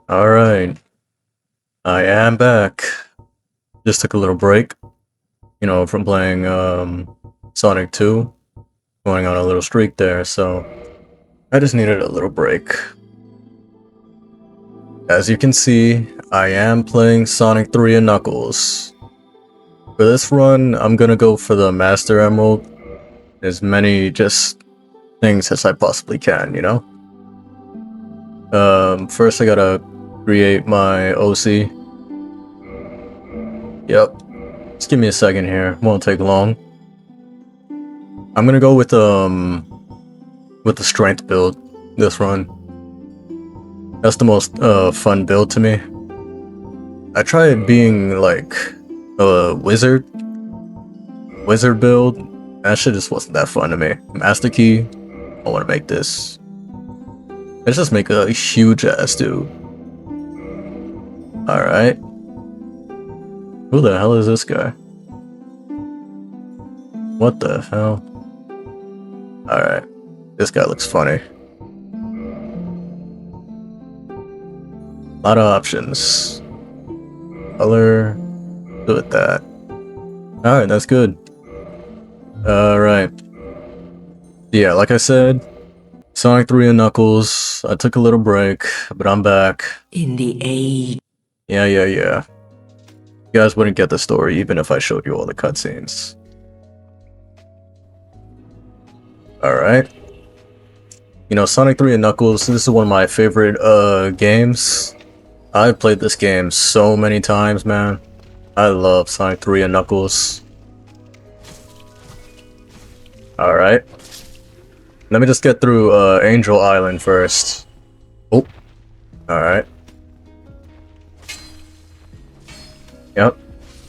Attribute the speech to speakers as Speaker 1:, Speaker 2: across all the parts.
Speaker 1: Alright, I am back. Just took a little break, from playing Sonic 2, going on a little streak there, so I just needed a little break. As you can see, I am playing Sonic 3 and Knuckles. For this run, I'm gonna go for the Master Emerald, as many just things as I possibly can, First I gotta create my OC. Yep. Just give me a second here. Won't take long. I'm gonna go with the strength build this run. That's the most fun build to me. I tried being like a wizard build. That shit just wasn't that fun to me. Master key. I want to make this. Let's just make a huge ass dude. All right. Who the hell is this guy? What the hell? Alright. This guy looks funny. A lot of options. Color. Good at that. Alright, that's good. Alright. Yeah, like I said, Sonic 3 and Knuckles. I took a little break, but I'm back.
Speaker 2: In the age.
Speaker 1: Yeah. You guys wouldn't get the story even if I showed you all the cutscenes. Alright. Sonic 3 and Knuckles, this is one of my favorite games. I've played this game so many times, man. I love Sonic 3 and Knuckles. Alright. Let me just get through Angel Island first. Oh. Alright. Yep.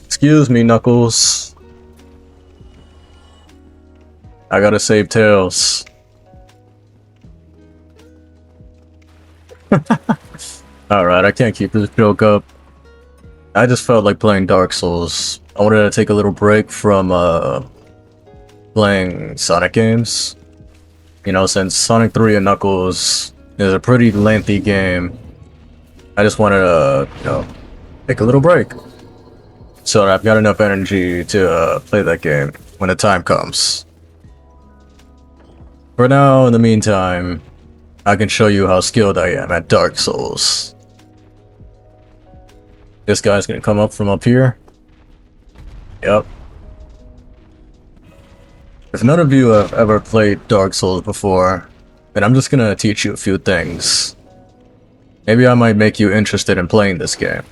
Speaker 1: Excuse me, Knuckles. I gotta save Tails. Alright, I can't keep this joke up. I just felt like playing Darksouls. I wanted to take a little break from playing Sonic games. Since Sonic 3 and Knuckles is a pretty lengthy game, I just wanted to, take a little break. So that I've got enough energy to play that game when the time comes. For now, in the meantime, I can show you how skilled I am at Dark Souls. This guy's gonna come up from up here. Yep. If none of you have ever played Dark Souls before, then I'm just gonna teach you a few things. Maybe I might make you interested in playing this game.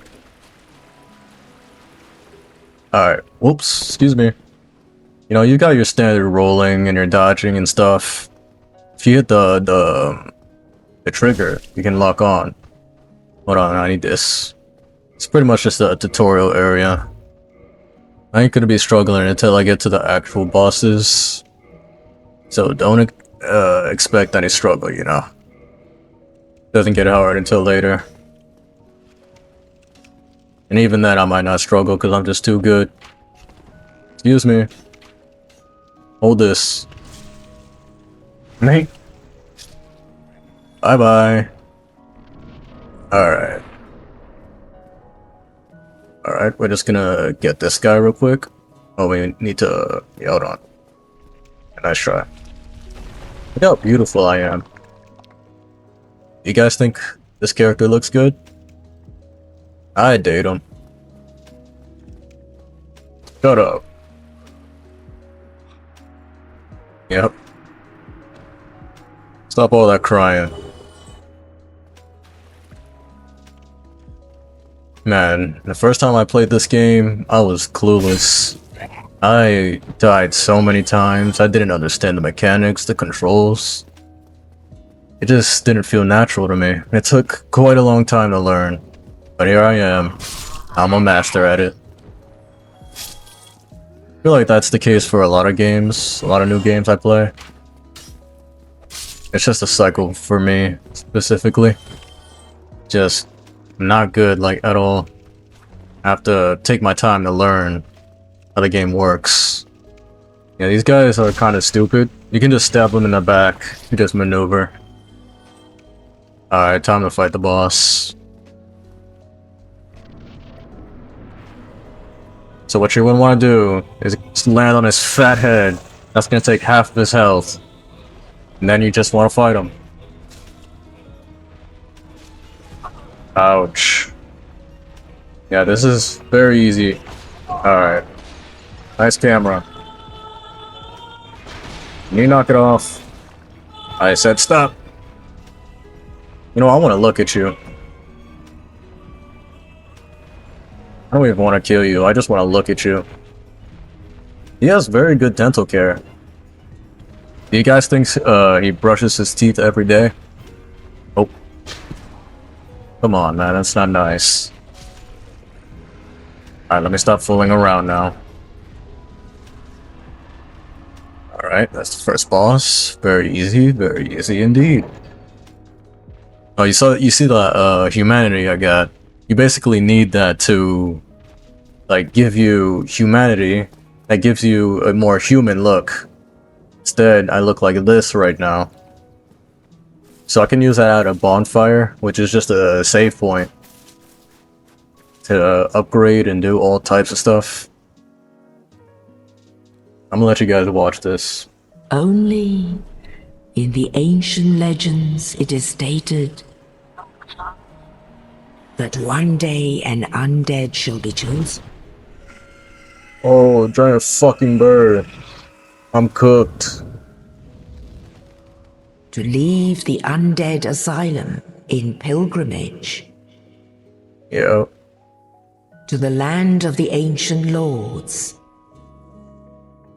Speaker 1: Alright, whoops, excuse me. You got your standard rolling and your dodging and stuff. If you hit the trigger, you can lock on. Hold on, I need this. It's pretty much just a tutorial area. I ain't gonna be struggling until I get to the actual bosses. So don't expect any struggle, Doesn't get hard until later. And even then, I might not struggle because I'm just too good. Excuse me. Hold this. Mate. Bye-bye. Alright. Alright, we're just gonna get this guy real quick. Oh, we need to... Yeah, hold on. Nice try. Look how beautiful I am. You guys think this character looks good? I'd date him. Shut up. Yep. Stop all that crying. Man, the first time I played this game, I was clueless. I died so many times, I didn't understand the mechanics, the controls. It just didn't feel natural to me. It took quite a long time to learn. But here I am. I'm a master at it. I feel like that's the case for a lot of games, a lot of new games I play. It's just a cycle for me, specifically. Just not good, like, at all. I have to take my time to learn how the game works. Yeah, these guys are kind of stupid. You can just stab them in the back, you just maneuver. Alright, time to fight the boss. So what you would want to do is just land on his fat head. That's gonna take half of his health. And then you just want to fight him. Ouch. Yeah, this is very easy. Alright. Nice camera. Can you knock it off? I said stop. You know, I want to look at you. I don't even want to kill you, I just want to look at you. He has very good dental care. Do you guys think he brushes his teeth every day? Oh. Come on, man, that's not nice. Alright, let me stop fooling around now. Alright, that's the first boss. Very easy indeed. Oh, you see the humanity I got. You basically need that to like give you humanity that gives you a more human look. Instead, I look like this right now. So I can use that at a bonfire, which is just a save point to upgrade and do all types of stuff. I'm gonna let you guys watch this.
Speaker 2: Only in the ancient legends it is stated that one day an undead shall be chosen.
Speaker 1: Oh, giant fucking bird. I'm cooked.
Speaker 2: To leave the undead asylum in pilgrimage
Speaker 1: Yeah.
Speaker 2: to the land of the ancient lords.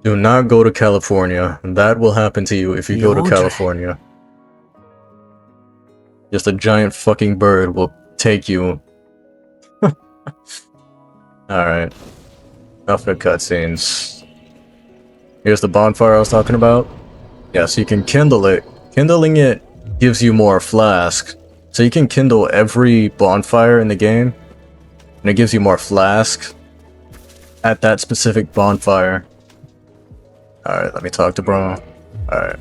Speaker 1: Do not go to California. That will happen to you if you go to
Speaker 2: Your
Speaker 1: California. Just a giant fucking bird will take you. Alright. Enough of the cutscenes. Here's the bonfire I was talking about. Yeah, so you can kindle it. Kindling it gives you more flask. So you can kindle every bonfire in the game. And it gives you more flask at that specific bonfire. Alright, let me talk to bro. Alright.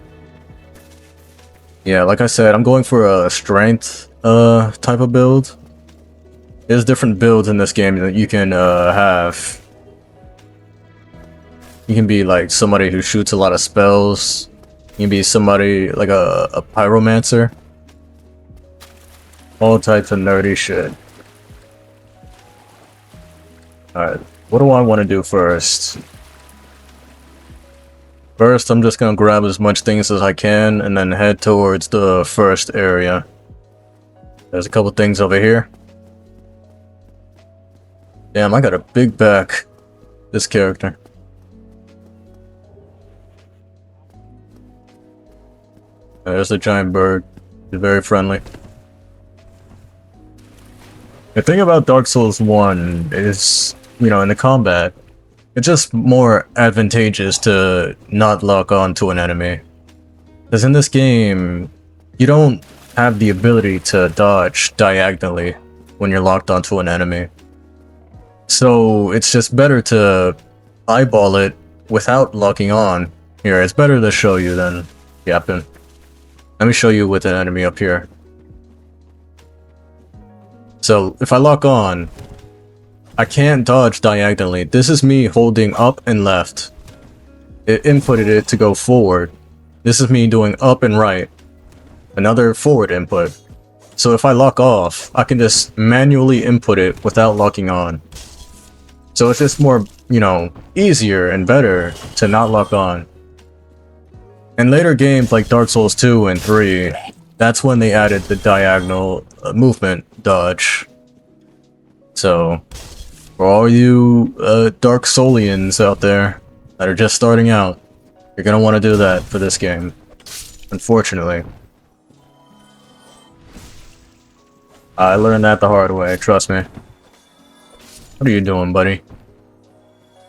Speaker 1: Yeah, like I said, I'm going for a strength type of build. There's different builds in this game that you can have. You can be like somebody who shoots a lot of spells. You can be somebody like a pyromancer. All types of nerdy shit. Alright, what do I want to do first? First, I'm just gonna grab as much things as I can and then head towards the first area. There's a couple things over here. Damn, I got a big back. This character. There's a giant bird. He's very friendly. The thing about Dark Souls 1 is, you know, in the combat, it's just more advantageous to not lock on to an enemy. Because in this game, you don't have the ability to dodge diagonally when you're locked onto an enemy. So it's just better to eyeball it without locking on. Here, it's better to show you than yapping. Let me show you with an enemy up here. So if I lock on, I can't dodge diagonally. This is me holding up and left. It inputted it to go forward. This is me doing up and right. Another forward input. So if I lock off, I can just manually input it without locking on. So it's just more, you know, easier and better to not lock on. In later games like Dark Souls 2 and 3, that's when they added the diagonal movement dodge. So, for all you Dark Soulians out there that are just starting out, you're gonna want to do that for this game. Unfortunately. I learned that the hard way, trust me. What are you doing, buddy?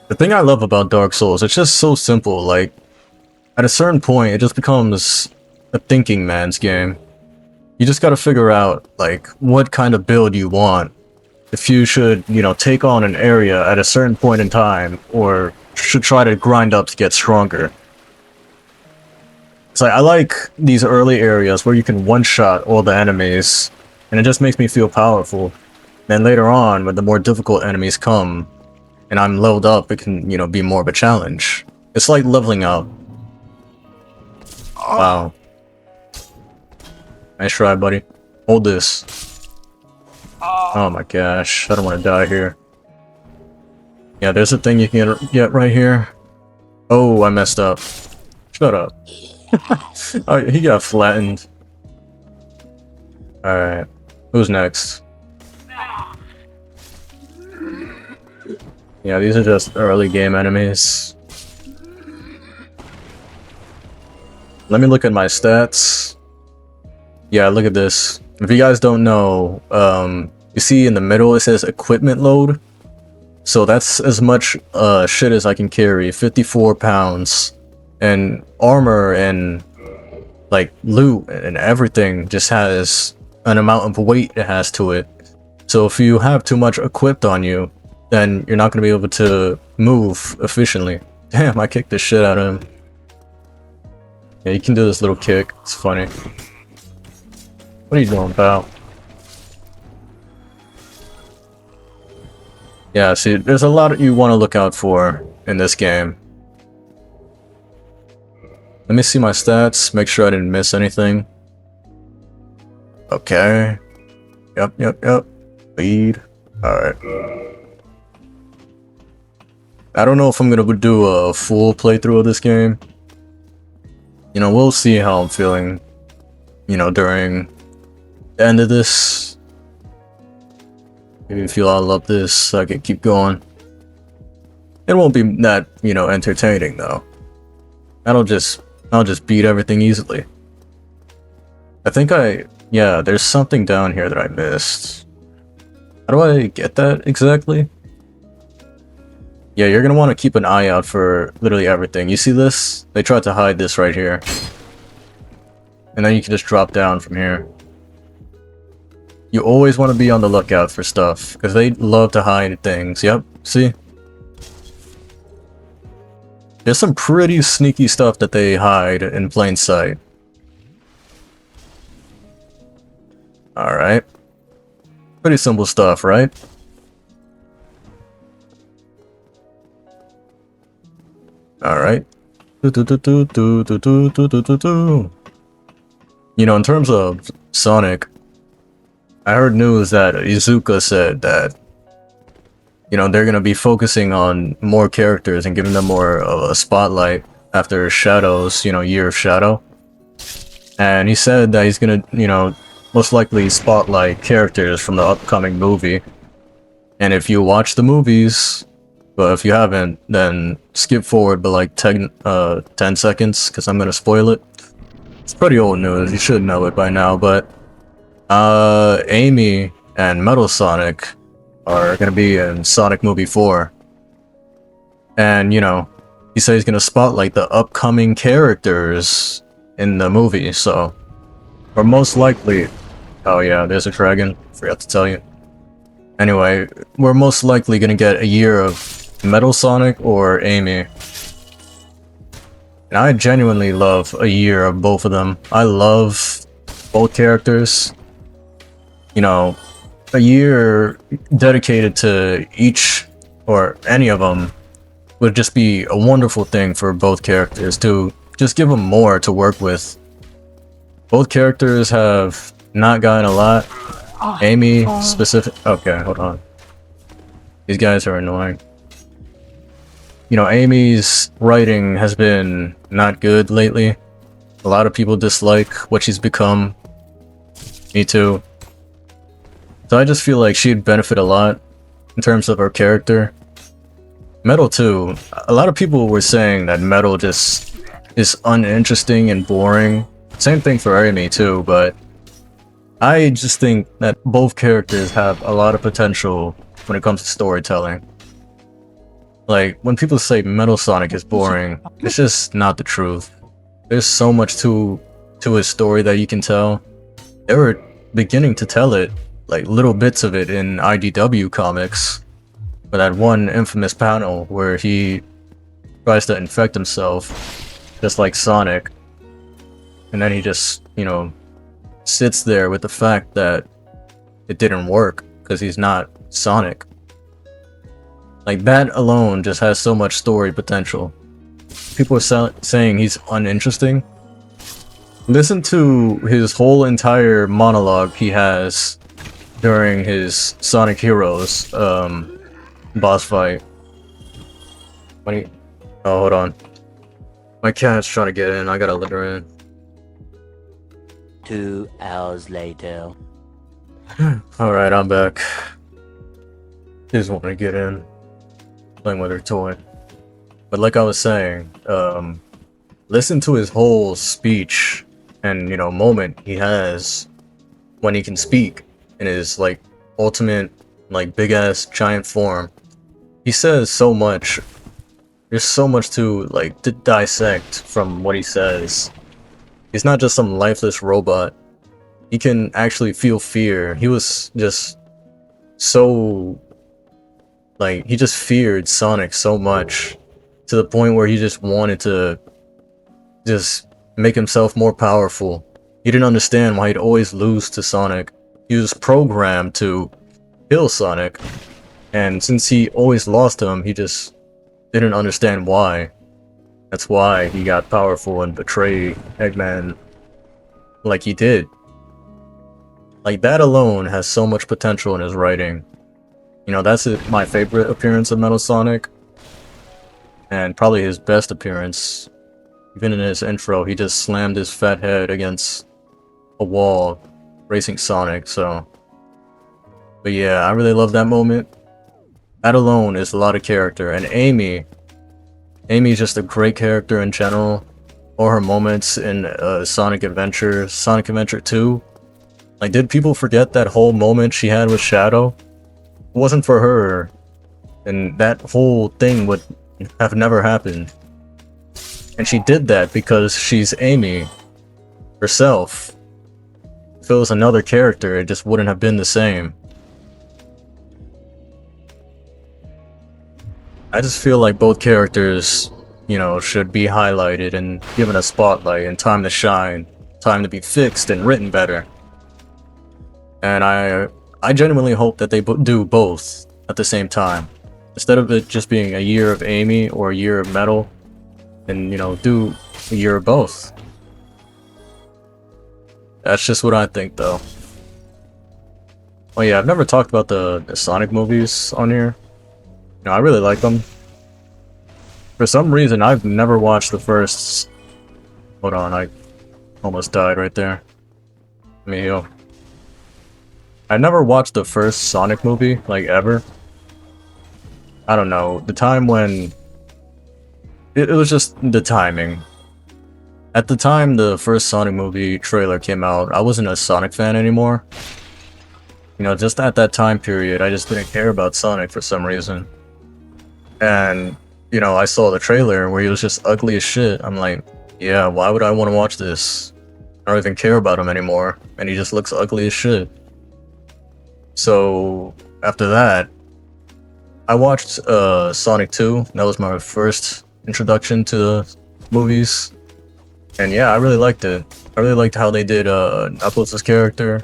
Speaker 1: The thing I love about Dark Souls, it's just so simple, like, at a certain point, it just becomes a thinking man's game. You just gotta figure out, like, what kind of build you want. If you should, you know, take on an area at a certain point in time, or should try to grind up to get stronger. It's like, I like these early areas where you can one-shot all the enemies, and it just makes me feel powerful. Then later on, when the more difficult enemies come, and I'm leveled up, it can, you know, be more of a challenge. It's like leveling up. Wow. Nice try, buddy. Hold this. Oh my gosh, I don't want to die here. Yeah, there's a thing you can get right here. Oh, I messed up. Shut up. Oh, he got flattened. Alright. Who's next? Yeah, these are just early game enemies. Let me look at my stats. Yeah, look at this. If you guys don't know, you see in the middle it says equipment load. So that's as much shit as I can carry, 54 pounds. And armor and like loot and everything just has an amount of weight it has to it. So if you have too much equipped on you, then you're not going to be able to move efficiently. Damn, I kicked the shit out of him. Yeah, you can do this little kick. It's funny. What are you doing, pal? Yeah, see, there's a lot you want to look out for in this game. Let me see my stats, make sure I didn't miss anything. Okay. Yep. Lead. Alright. I don't know if I'm gonna do a full playthrough of this game. You know, we'll see how I'm feeling, you know, during the end of this. Maybe feel I love this, so I can keep going. It won't be that, you know, entertaining though. I'll just beat everything easily. I think yeah, there's something down here that I missed. How do I get that exactly? Yeah, you're gonna want to keep an eye out for literally everything. You see this? They tried to hide this right here. And then you can just drop down from here. You always want to be on the lookout for stuff, because they love to hide things. Yep, see? There's some pretty sneaky stuff that they hide in plain sight. Alright. Pretty simple stuff, right? Alright. You know, in terms of Sonic, I heard news that Izuka said that, you know, they're gonna be focusing on more characters and giving them more of a spotlight after Shadow's, you know, Year of Shadow. And he said that he's gonna, you know, most likely spotlight characters from the upcoming movie. And if you watch the movies, but if you haven't, then skip forward but like 10 seconds, because I'm gonna spoil it. It's pretty old news, you should know it by now, but Amy and Metal Sonic are gonna be in Sonic Movie 4. And, you know, he said he's gonna spotlight the upcoming characters in the movie, so... Or most likely... Oh yeah, there's a dragon, forgot to tell you. Anyway, we're most likely gonna get a year of Metal Sonic or Amy. And I genuinely love a year of both of them. I love both characters. You know, a year dedicated to each or any of them would just be a wonderful thing for both characters to just give them more to work with. Both characters have not gotten a lot. Amy specific. Okay, hold on. These guys are annoying. You know, Amy's writing has been not good lately. A lot of people dislike what she's become. Me too. So I just feel like she'd benefit a lot in terms of her character. Metal too. A lot of people were saying that Metal just is uninteresting and boring. Same thing for Amy too, but I just think that both characters have a lot of potential when it comes to storytelling. Like, when people say Metal Sonic is boring, it's just not the truth. There's so much to his story that you can tell. They were beginning to tell it, like little bits of it in IDW comics. But that one infamous panel where he tries to infect himself, just like Sonic. And then he just, you know, sits there with the fact that it didn't work, because he's not Sonic. Like, that alone just has so much story potential. People are saying he's uninteresting. Listen to his whole entire monologue he has during his Sonic Heroes boss fight. When he... Oh, hold on. My cat's trying to get in. I gotta let her in.
Speaker 3: 2 hours later.
Speaker 1: Alright, I'm back. Just want to get in. Playing with her toy. But like I was saying, listen to his whole speech and, moment he has when he can speak in his, like, ultimate, like, big-ass giant form. He says so much. There's so much to, like, to dissect from what he says. He's not just some lifeless robot. He can actually feel fear. He was just so... Like, he just feared Sonic so much to the point where he just wanted to just make himself more powerful. He didn't understand why he'd always lose to Sonic. He was programmed to kill Sonic, and since he always lost him, he just didn't understand why. That's why he got powerful and betrayed Eggman like he did. Like, that alone has so much potential in his writing. That's my favorite appearance of Metal Sonic. And probably his best appearance. Even in his intro, he just slammed his fat head against a wall, racing Sonic, so... But yeah, I really love that moment. That alone is a lot of character. And Amy's just a great character in general. All her moments in Sonic Adventure 2. Like, did people forget that whole moment she had with Shadow? It wasn't for her, and that whole thing would have never happened. And she did that because she's Amy herself. If it was another character, it just wouldn't have been the same. I just feel like both characters, should be highlighted and given a spotlight and time to shine, time to be fixed and written better. And I genuinely hope that they do both at the same time. Instead of it just being a year of Amy or a year of Metal, and, do a year of both. That's just what I think, though. Oh yeah, I've never talked about the Sonic movies on here. I really like them. For some reason, I've never watched the first... Hold on, I almost died right there. Let me heal. I never watched the first Sonic movie, like, ever. I don't know, the time when... It was just the timing. At the time the first Sonic movie trailer came out, I wasn't a Sonic fan anymore. Just at that time period, I just didn't care about Sonic for some reason. And, I saw the trailer where he was just ugly as shit. I'm like, yeah, why would I want to watch this? I don't even care about him anymore, and he just looks ugly as shit. So, after that, I watched Sonic 2. That was my first introduction to the movies. And yeah, I really liked it. I really liked how they did Knuckles' character.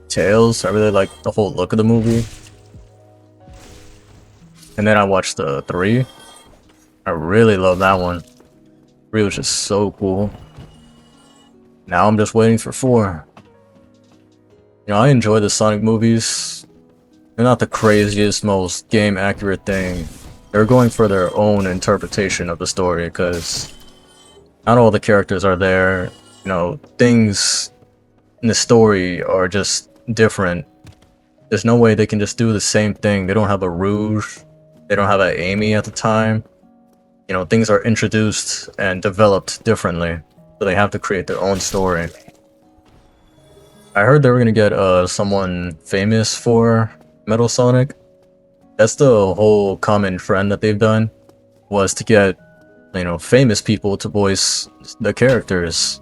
Speaker 1: Tails, I really liked the whole look of the movie. And then I watched 3. I really love that one. 3 was just so cool. Now I'm just waiting for 4. I enjoy the Sonic movies. They're not the craziest, most game-accurate thing. They're going for their own interpretation of the story, because not all the characters are there. Things in the story are just different. There's no way they can just do the same thing. They don't have a Rouge. They don't have an Amy at the time. Things are introduced and developed differently. So they have to create their own story. I heard they were gonna get someone famous for Metal Sonic. That's the whole common trend that they've done, was to get, famous people to voice the characters.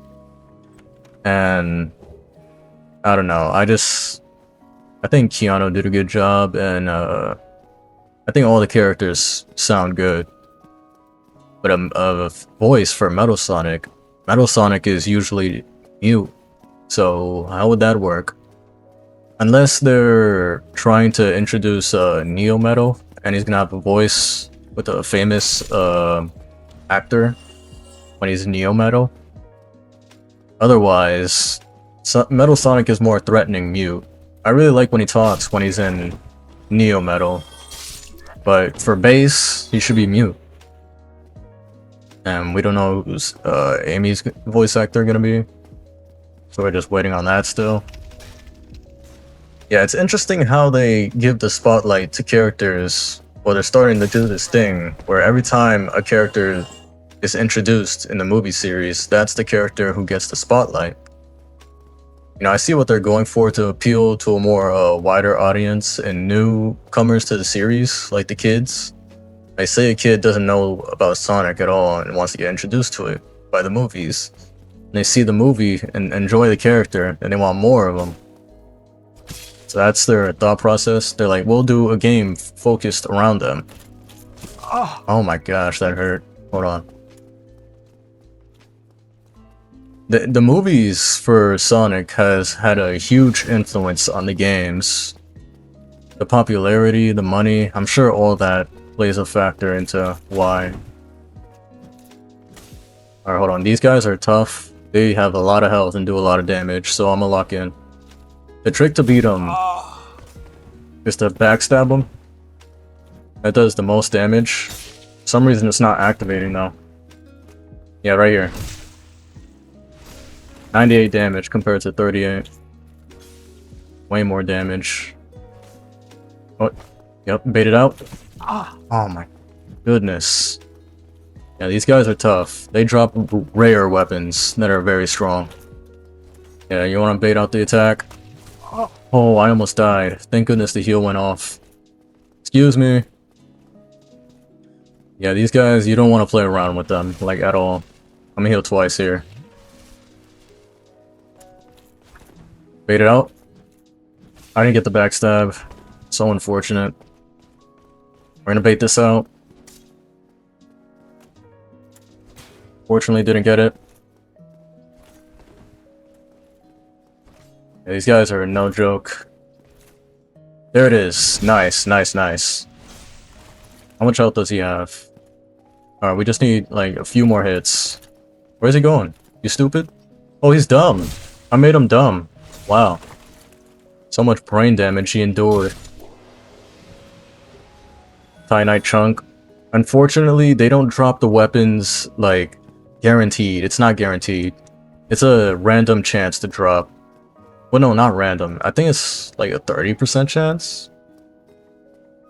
Speaker 1: And I don't know, I think Keanu did a good job, and I think all the characters sound good. But a voice for Metal Sonic is usually mute. So how would that work? Unless they're trying to introduce Neo Metal and he's gonna have a voice with a famous actor when he's in Neo Metal. Otherwise, Metal Sonic is more threatening mute. I really like when he talks when he's in Neo Metal, but for bass, he should be mute. And we don't know who's Amy's voice actor gonna be, so we're just waiting on that still. Yeah, it's interesting how they give the spotlight to characters. Well, they're starting to do this thing where every time a character is introduced in the movie series, that's the character who gets the spotlight. You know, I see what they're going for to appeal to a more wider audience and newcomers to the series, like the kids. I say a kid doesn't know about Sonic at all and wants to get introduced to it by the movies. And they see the movie and enjoy the character, and they want more of them. So that's their thought process. They're like, we'll do a game focused around them. Oh my gosh, that hurt. Hold on. The movies for Sonic has had a huge influence on the games. The popularity, the money, I'm sure all that plays a factor into why. Alright, hold on. These guys are tough. They have a lot of health and do a lot of damage, so I'm gonna lock in. The trick to beat them is to backstab them. That does the most damage. For some reason it's not activating though. Yeah, right here. 98 damage compared to 38. Way more damage. Oh, yep, baited out. Oh my goodness. Yeah, these guys are tough. They drop rare weapons that are very strong. Yeah, you want to bait out the attack? Oh, I almost died. Thank goodness the heal went off. Excuse me. Yeah, these guys, you don't want to play around with them, like, at all. I'm gonna heal twice here. Bait it out. I didn't get the backstab. So unfortunate. We're gonna bait this out. Fortunately, didn't get it. Yeah, these guys are no joke. There it is. Nice, nice, nice. How much health does he have? Alright, we just need, like, a few more hits. Where's he going? You stupid? Oh, he's dumb. I made him dumb. Wow. So much brain damage he endured. Titanite chunk. Unfortunately, they don't drop the weapons, like, guaranteed. It's not guaranteed. It's a random chance to drop. Well, no, not random. I think it's like a 30% chance.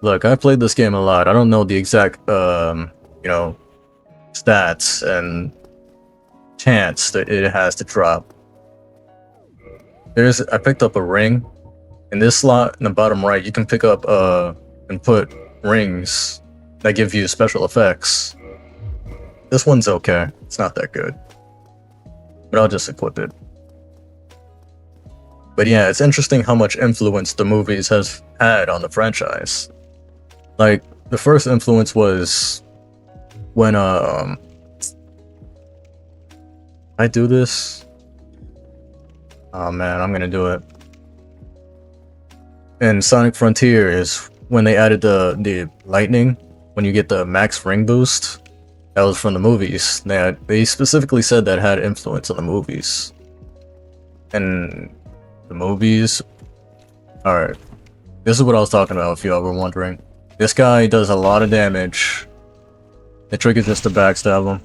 Speaker 1: Look, I played this game a lot. I don't know the exact, you know, stats and chance that it has to drop. I picked up a ring. In this slot in the bottom right, you can pick up, and put rings that give you special effects. This one's okay. It's not that good. But I'll just equip it. But yeah, it's interesting how much influence the movies has had on the franchise. Like, the first influence was when, I do this? Oh man, I'm gonna do it. And Sonic Frontier is when they added the lightning, when you get the max ring boost. That was from the movies. They specifically said that had influence on the movies. And the movies... Alright. This is what I was talking about, if you all were wondering. This guy does a lot of damage. The trick is just to backstab him.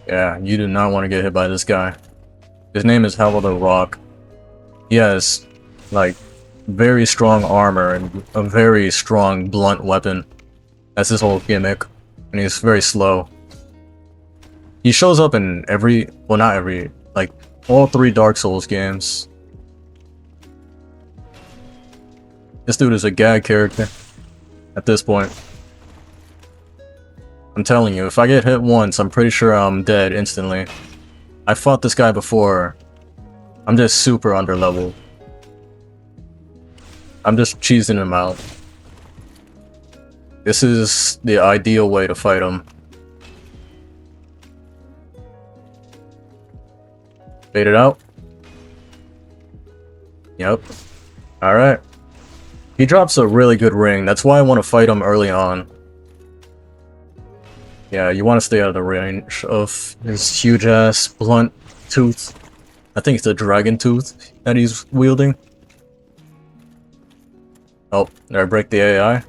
Speaker 1: Yeah, you do not want to get hit by this guy. His name is Howell the Rock. He has, like, very strong armor and a very strong blunt weapon. That's his whole gimmick. And he's very slow. He shows up in every, well, not every, like, all 3 Dark Souls games. This dude is a gag character at this point. I'm telling you, if I get hit once, I'm pretty sure I'm dead instantly. I fought this guy before. I'm just super underleveled. I'm just cheesing him out. This is the ideal way to fight him. Bait it out. Yep. Alright. He drops a really good ring. That's why I want to fight him early on. Yeah, you want to stay out of the range of his huge-ass blunt tooth. I think it's a dragon tooth that he's wielding. Oh, did I break the AI?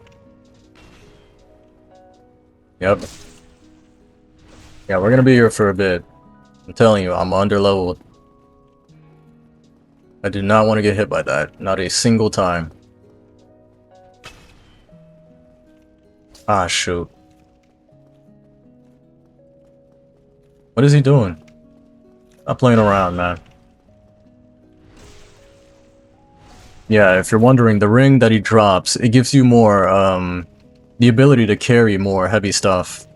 Speaker 1: Yep. Yeah, we're gonna be here for a bit. I'm telling you, I'm underleveled. I do not want to get hit by that. Not a single time. Ah, shoot. What is he doing? Stop playing around, man. Yeah, if you're wondering, the ring that he drops, it gives you more, the ability to carry more heavy stuff.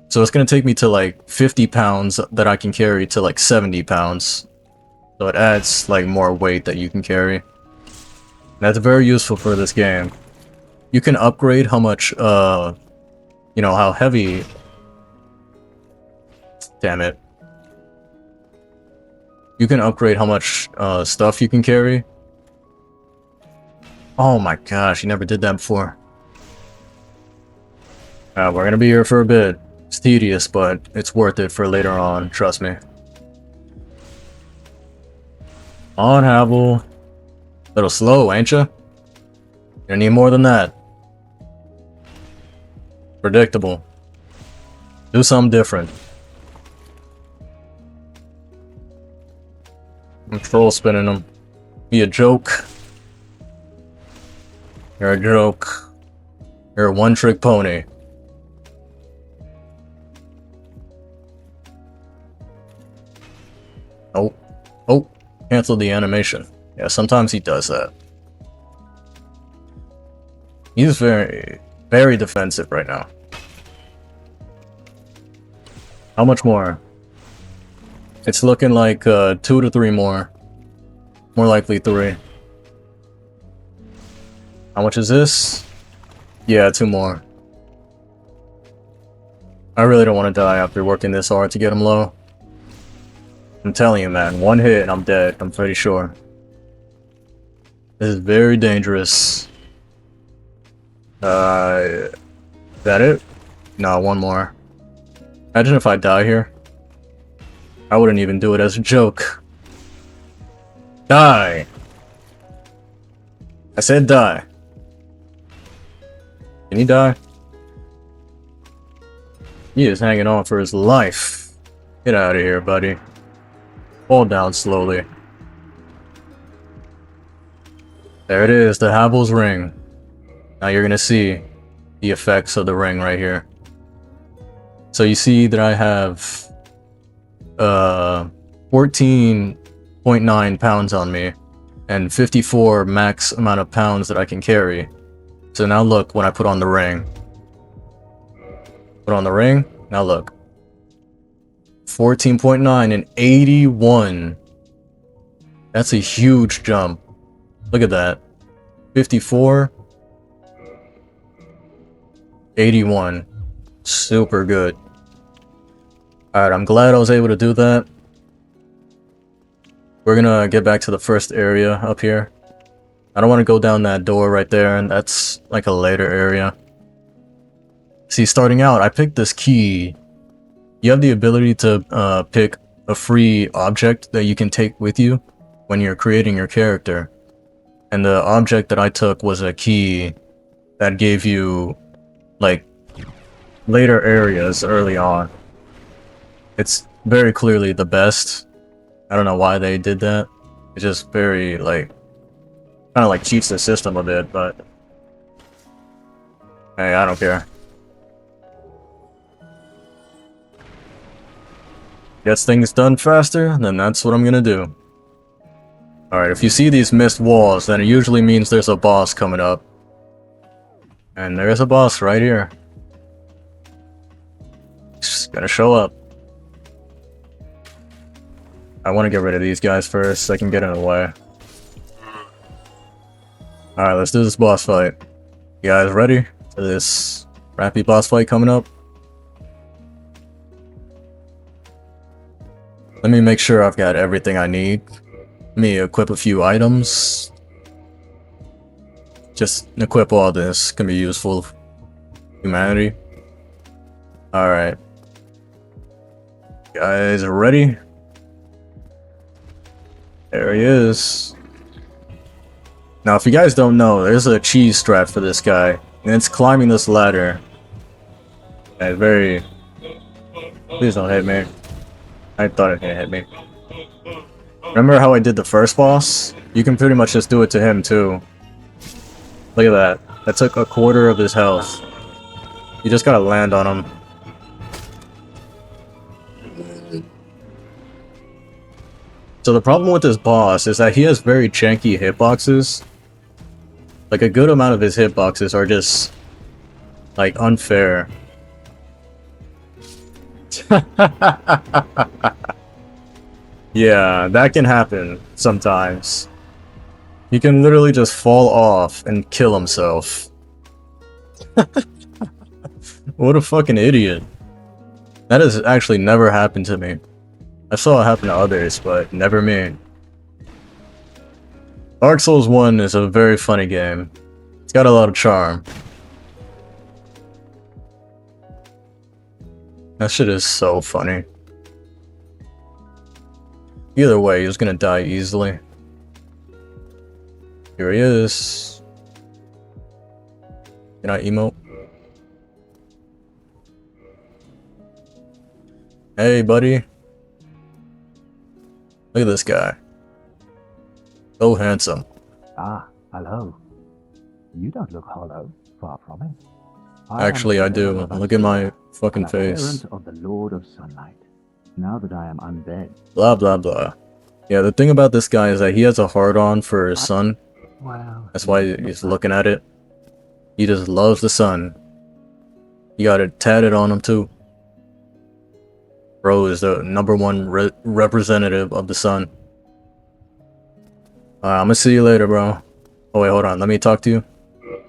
Speaker 1: So it's gonna take me to like 50 pounds that I can carry to like 70 pounds. So it adds like more weight that you can carry. That's very useful for this game. You can upgrade how much, you know, how heavy... Damn it. You can upgrade how much, stuff you can carry. Oh my gosh, you never did that before. We're gonna be here for a bit. It's tedious, but it's worth it for later on, trust me. On, Havel. Little slow, ain't ya? You need more than that. Predictable. Do something different. I'm troll spinning them. Be a joke. You're a joke. You're a one-trick pony. Oh. Oh. Cancel the animation. Yeah, sometimes he does that. He's very, very defensive right now. How much more? It's looking like 2 to 3 more. More likely 3. How much is this? Yeah, 2 more. I really don't want to die after working this hard to get him low. I'm telling you, man, 1 hit and I'm dead, I'm pretty sure. This is very dangerous. Is that it? No, 1 more. Imagine if I die here. I wouldn't even do it as a joke. Die! I said die. Can he die? He is hanging on for his life. Get out of here, buddy. Fall down slowly. There it is, the Havel's ring. Now you're gonna see the effects of the ring right here. So you see that I have 14.9 pounds on me and 54 max amount of pounds that I can carry. So now look when I put on the ring. Put on the ring, now look. 14.9 and 81. That's a huge jump. Look at that. 54. 81. Super good. Alright, I'm glad I was able to do that. We're gonna get back to the first area up here. I don't want to go down that door right there, and that's like a later area. See, starting out, I picked this key. You have the ability to pick a free object that you can take with you when you're creating your character. And the object that I took was a key that gave you, like, later areas early on. It's very clearly the best. I don't know why they did that. It's just very, like, kind of like cheats the system a bit, but hey, I don't care. Gets things done faster, then that's what I'm gonna do. Alright, if you see these missed walls, then it usually means there's a boss coming up. And there's a boss right here. It's just gonna show up. I want to get rid of these guys first so I can get in the way. Alright, let's do this boss fight. You guys ready for this crappy boss fight coming up? Let me make sure I've got everything I need. Let me equip a few items. just equip all this. Can be useful for humanity. Alright. Guys are ready? There he is. Now, if you guys don't know, there's a cheese strat for this guy, and it's climbing this ladder. And very... Please don't hit me. I thought it hit me. Remember how I did the first boss? You can pretty much just do it to him, too. Look at that. That took a quarter of his health. You just gotta land on him. So the problem with this boss is that he has very janky hitboxes. Like, a good amount of his hitboxes are just, like, unfair. Yeah, that can happen sometimes. He can literally just fall off and kill himself. What a fucking idiot. That has actually never happened to me. I saw it happen to others, but never me. Dark Souls 1 is a very funny game. It's got a lot of charm. That shit is so funny. Either way, he's gonna die easily. Here he is. Can I emote? Hey, buddy. Look at this guy. So handsome.
Speaker 4: Ah, hello. You don't look hollow. Far from it.
Speaker 1: Actually, I do. Look at my fucking
Speaker 4: an
Speaker 1: face.
Speaker 4: adherent of the Lord of Sunlight. Now that I am undead.
Speaker 1: Blah, blah, blah. Yeah, the thing about this guy is that he has a hard-on for his sun.
Speaker 4: Well,
Speaker 1: That's why he's looking at it. He just loves the sun. You got it tatted on him, too. Bro is the #1 representative of the sun. I'm gonna see you later, bro. Oh, wait, hold on. Let me talk to you.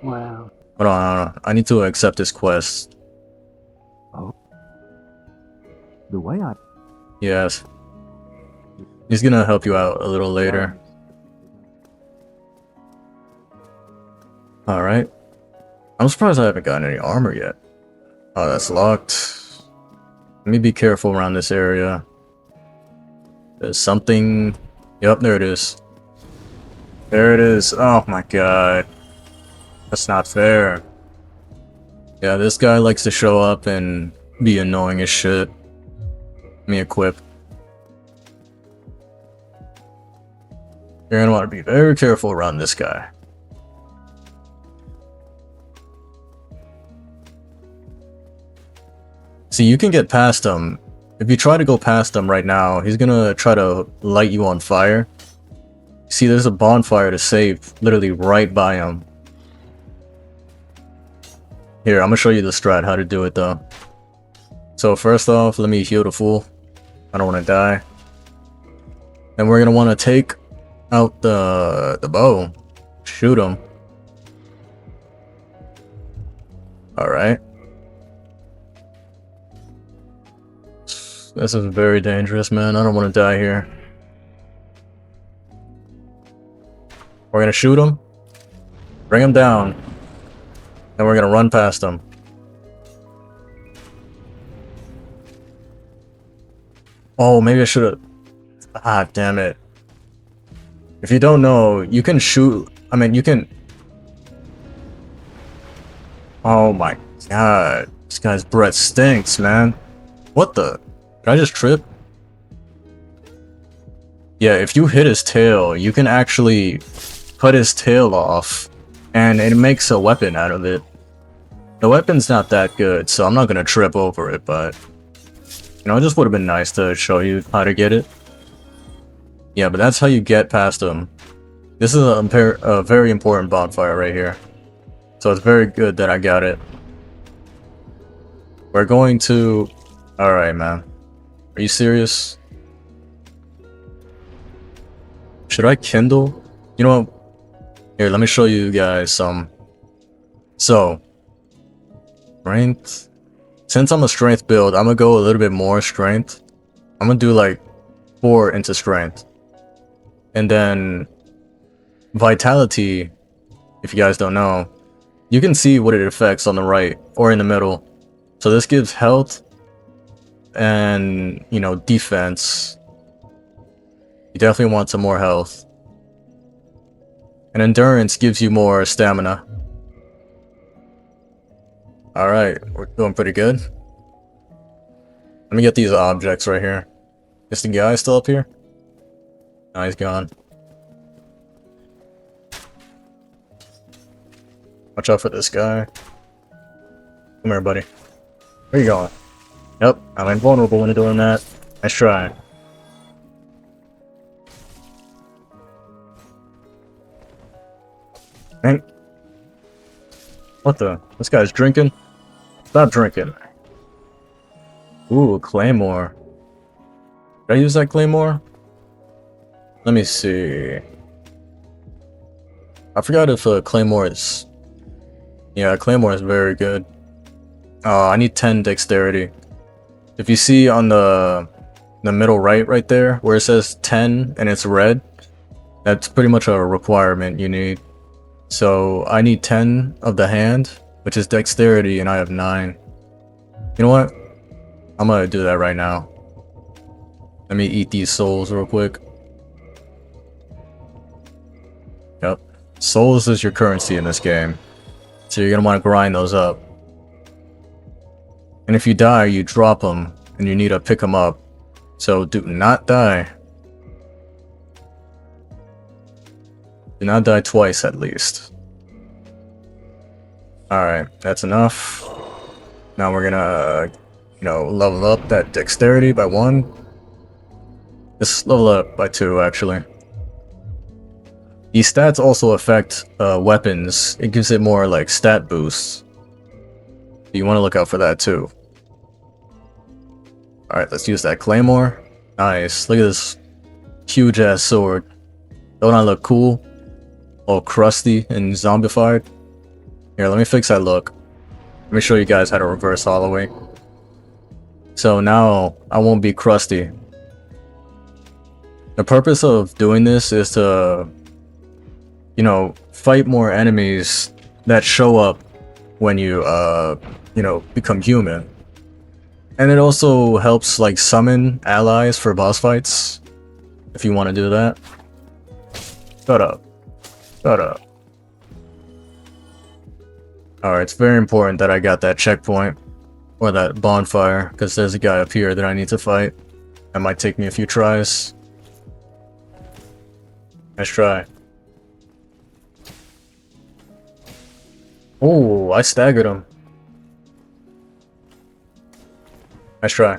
Speaker 4: well,
Speaker 1: Hold on. I need to accept this quest.
Speaker 4: the way I
Speaker 1: Yes. He's gonna help you out a little later. Alright. I'm surprised I haven't gotten any armor yet. Oh, that's locked. Let me be careful around this area. There's something... Yep, there it is. There it is. Oh my god. That's not fair. Yeah, this guy likes to show up and be annoying as shit. Let me equip. You're gonna want to be very careful around this guy. See, you can get past him. If you try to go past him right now, he's gonna try to light you on fire. See, there's a bonfire to save literally right by him. Here, I'm gonna show you the strat, how to do it though. So first off, let me heal the fool. I don't want to die. Then we're gonna want to take out the bow. Shoot him. Alright. This is very dangerous, man. I don't want to die here. We're gonna shoot him. Bring him down. Then we're gonna run past him. Oh, maybe I should have... Ah, damn it. If you don't know, you can shoot... I mean, you can... Oh my god. This guy's breath stinks, man. What the... Did I just trip? Yeah, if you hit his tail, you can actually cut his tail off, and it makes a weapon out of it. The weapon's not that good, so I'm not gonna trip over it, but... You know, it just would have been nice to show you how to get it. Yeah, but that's how you get past him. This is a very important bonfire right here. So it's very good that I got it. We're going to... Alright, man. Are you serious? Should I kindle? You know what? Here, let me show you guys some. So, strength. Since I'm a strength build, I'm gonna go a little bit more strength. I'm gonna do like 4 into strength. And then vitality if you guys don't know, you can see what it affects on the right or in the middle. So this gives health and, you know, defense. You definitely want some more health. And endurance gives you more stamina. Alright, we're doing pretty good. Let me get these objects right here. Is the guy still up here? No, he's gone. Watch out for this guy. Come here, buddy. Where you going? Yep, I'm invulnerable when doing that. Nice try. Man. What the? This guy's drinking? Stop drinking. Ooh, claymore. Did I use that claymore? Let me see. I forgot if claymore is... Yeah, claymore is very good. Oh, I need 10 dexterity. If you see on the middle right there, where it says 10 and it's red, that's pretty much a requirement you need. So I need 10 of the hand, which is dexterity, and I have 9. You know what? I'm gonna do that right now. Let me eat these souls real quick. Yep. Souls is your currency in this game. So you're gonna want to grind those up. And if you die, you drop them, and you need to pick them up. So do not die. Do not die twice at least. Alright, that's enough. Now we're gonna, you know, level up that dexterity by 1. Just level up by 2, actually. These stats also affect weapons. It gives it more, like, stat boosts. You want to look out for that, too. Alright, let's use that claymore. Nice. Look at this huge-ass sword. Don't I look cool? All crusty and zombified. Here, let me fix that look. Let me show you guys how to reverse hollowing. So now, I won't be crusty. The purpose of doing this is to, you know, fight more enemies that show up when you, you know, become human. And it also helps, like, summon allies for boss fights, if you want to do that. Shut up. Shut up. Alright, it's very important that I got that checkpoint, or that bonfire, because there's a guy up here that I need to fight. That might take me a few tries. Nice try. Oh, I staggered him. Nice try.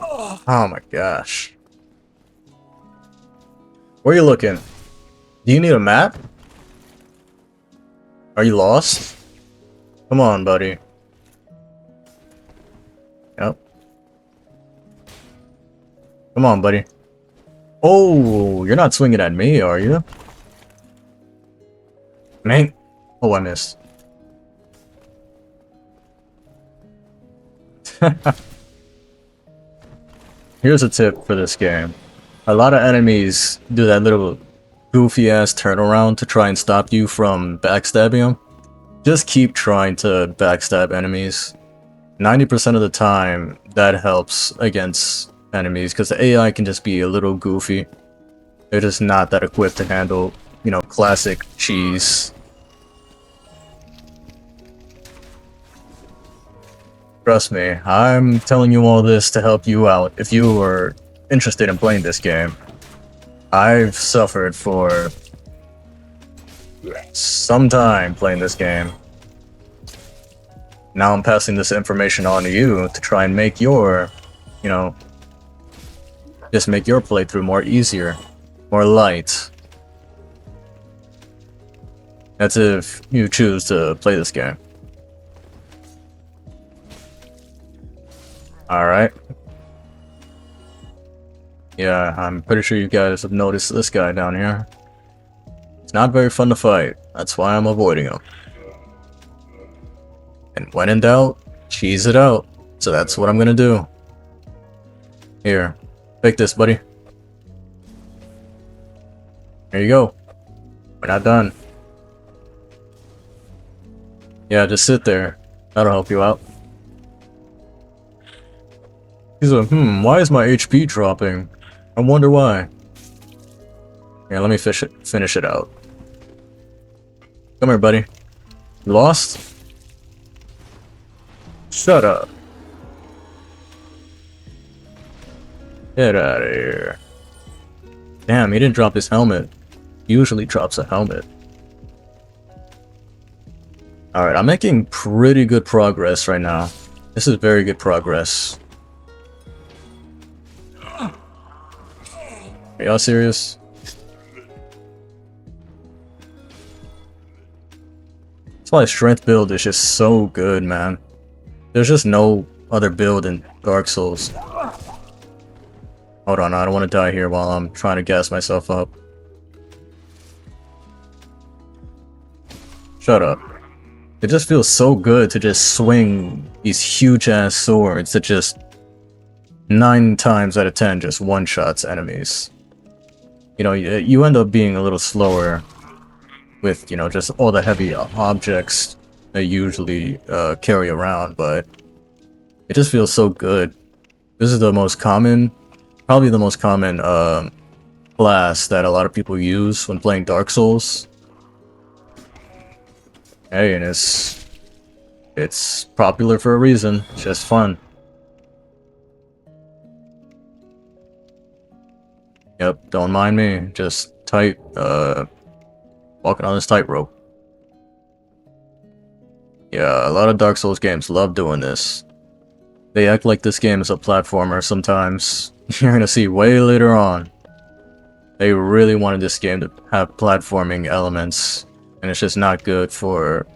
Speaker 1: Oh my gosh. Where are you looking? Do you need a map? Are you lost? Come on, buddy. Yep. Come on, buddy. Oh, you're not swinging at me, are you? Man. Oh, I missed. Here's a tip for this game. A lot of enemies do that little goofy ass turnaround to try and stop you from backstabbing them. Just keep trying to backstab enemies. 90% of the time, that helps against enemies, because the AI can just be a little goofy. They're just not that equipped to handle, you know, classic cheese. Trust me, I'm telling you all this to help you out if you are interested in playing this game. I've suffered for some time playing this game. Now I'm passing this information on to you to try and make your, you know, just make your playthrough more easier, more light. That's if you choose to play this game. Alright. Yeah, I'm pretty sure you guys have noticed this guy down here. It's not very fun to fight. That's why I'm avoiding him. And when in doubt, cheese it out. So that's what I'm gonna do. Here, take this, buddy. There you go. We're not done. Yeah, just sit there. That'll help you out. He's like, why is my HP dropping? I wonder why. Yeah, let me finish it out. Come here, buddy. You lost? Shut up. Get out of here. Damn, he didn't drop his helmet. He usually drops a helmet. Alright, I'm making pretty good progress right now. This is very good progress. Are y'all serious? That's why strength build is just so good, man. There's just no other build in Dark Souls. Hold on, I don't want to die here while I'm trying to gas myself up. Shut up. It just feels so good to just swing these huge ass swords that just 9 times out of 10 just one-shots enemies. You know, you end up being a little slower with, you know, just all the heavy objects they usually carry around, but it just feels so good. This is the most common, probably the most common class that a lot of people use when playing Dark Souls. Hey, and it's popular for a reason. It's just fun. Yep, don't mind me. Just walking on this tightrope. Yeah, a lot of Dark Souls games love doing this. They act like this game is a platformer sometimes. You're gonna see way later on. They really wanted this game to have platforming elements, and it's just not good for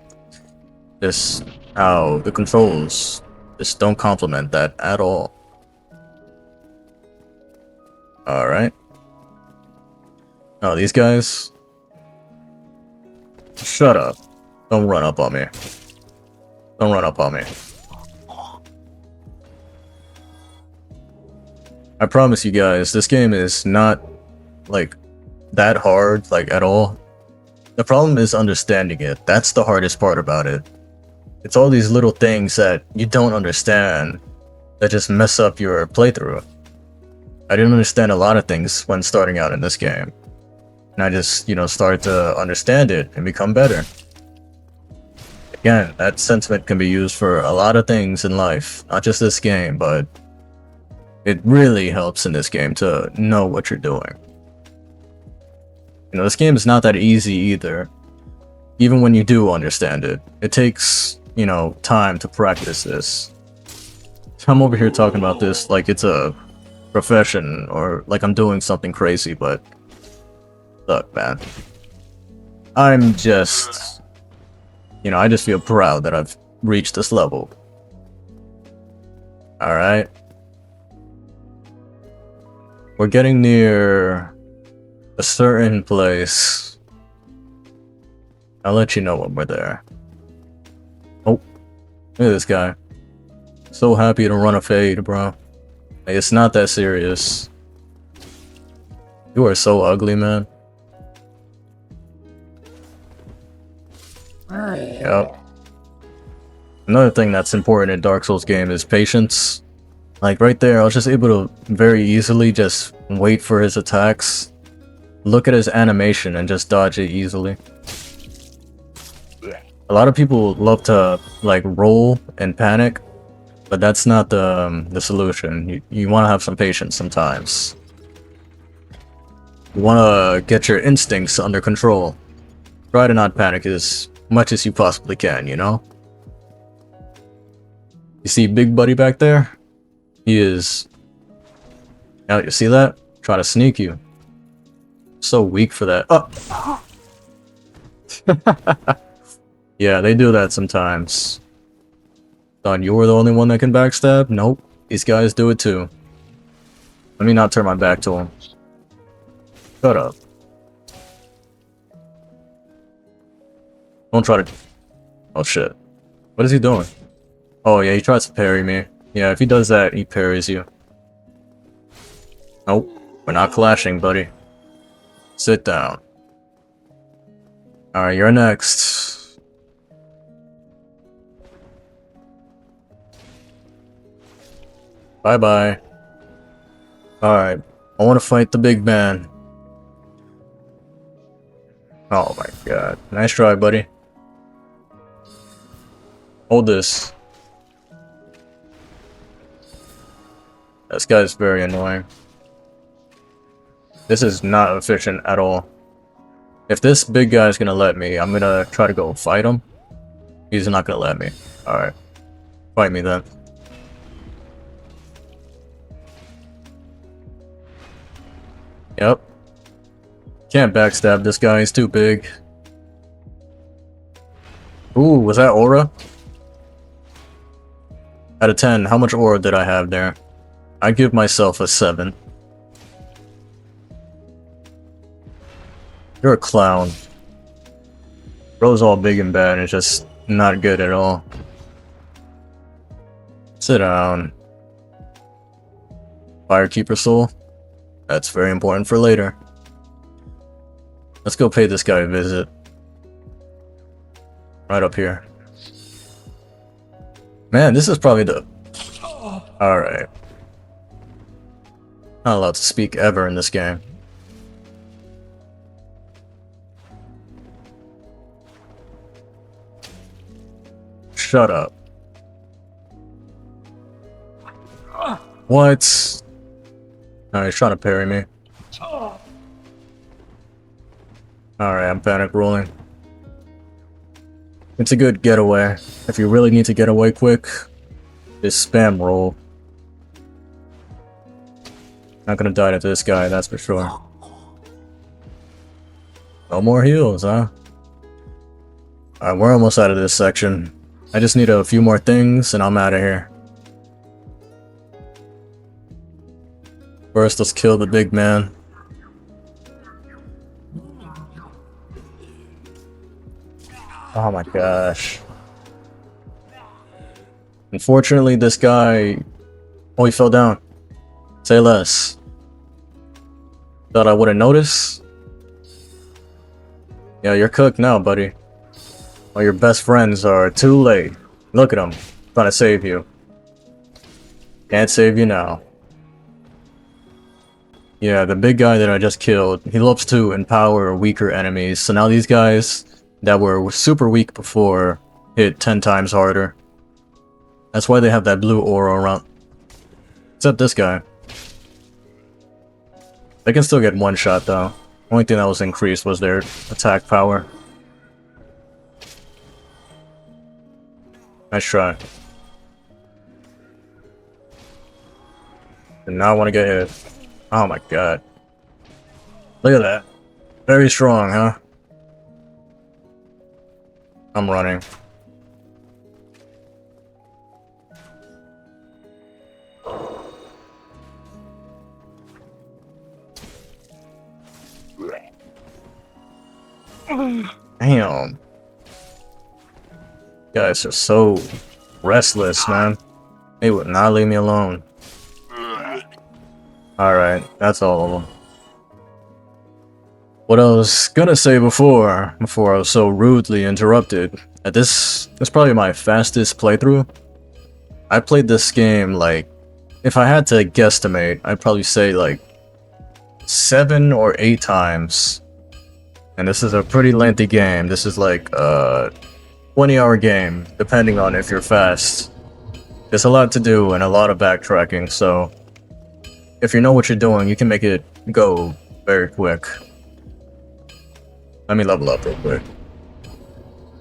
Speaker 1: this, how the controls just don't complement that at all. Alright. Oh, these guys? Shut up. Don't run up on me. Don't run up on me. I promise you guys, this game is not, like, that hard, like, at all. The problem is understanding it. That's the hardest part about it. It's all these little things that you don't understand that just mess up your playthrough. I didn't understand a lot of things when starting out in this game. And I just, you know, started to understand it and become better. Again, that sentiment can be used for a lot of things in life, not just this game, but it really helps in this game to know what you're doing. You know, this game is not that easy either. Even when you do understand it, it takes, you know, time to practice this. I'm over here talking about this like it's a profession or like I'm doing something crazy, but look, man, I'm just, you know, I just feel proud that I've reached this level. Alright. We're getting near a certain place. I'll let you know when we're there. Oh, look at this guy. So happy to run a fade, bro. Like, it's not that serious. You are so ugly, man. Yep. Another thing that's important in Dark Souls game is patience. Like right there, I was just able to very easily just wait for his attacks, look at his animation, and just dodge it easily. A lot of people love to like roll and panic, but that's not the solution. You want to have some patience sometimes. You want to get your instincts under control. Try to not panic as much as you possibly can, you know? You see Big Buddy back there? He is... Now, you see that? Try to sneak you. So weak for that. Oh! Yeah, they do that sometimes. Thought you were the only one that can backstab? Nope. These guys do it too. Let me not turn my back to him. Shut up. Don't try to... Oh shit. What is he doing? Oh yeah, he tries to parry me. Yeah, if he does that, he parries you. Nope. We're not clashing, buddy. Sit down. Alright, you're next. Bye-bye. Alright, I want to fight the big man. Oh my god. Nice try, buddy. Hold this. This guy's very annoying. This is not efficient at all. If this big guy's gonna let me, I'm gonna try to go fight him. He's not gonna let me. Alright. Fight me then. Yep. Can't backstab this guy, he's too big. Ooh, was that aura? Out of 10, how much aura did I have there? I give myself a 7. You're a clown. Bro's all big and bad and it's just not good at all. Sit down. Firekeeper soul? That's very important for later. Let's go pay this guy a visit. Right up here. Man, this is probably the... Alright. Not allowed to speak ever in this game. Shut up. What? Oh, he's trying to parry me. Alright, I'm panic rolling. It's a good getaway. If you really need to get away quick, just spam roll. Not gonna die to this guy, that's for sure. No more heals, huh? Alright, we're almost out of this section. I just need a few more things and I'm out of here. First, let's kill the big man. Oh my gosh. Unfortunately, this guy... Oh, he fell down. Say less. Thought I wouldn't notice? Yeah, you're cooked now, buddy. All your best friends are too late. Look at them, trying to save you. Can't save you now. Yeah, the big guy that I just killed, he loves to empower weaker enemies, so now these guys that were super weak before hit 10 times harder. That's why they have that blue aura around. Except this guy. They can still get one shot though. Only thing that was increased was their attack power. Nice try. Did not want to get hit. Oh my god. Look at that. Very strong, huh? I'm running. Damn. Guys are so restless, man. They would not leave me alone. Alright, that's all of them. What I was gonna say before I was so rudely interrupted, that this is probably my fastest playthrough. I played this game like, if I had to guesstimate, I'd probably say like 7 or 8 times. And this is a pretty lengthy game. This is like a 20-hour game, depending on if you're fast. There's a lot to do and a lot of backtracking, so if you know what you're doing, you can make it go very quick. Let me level up real quick.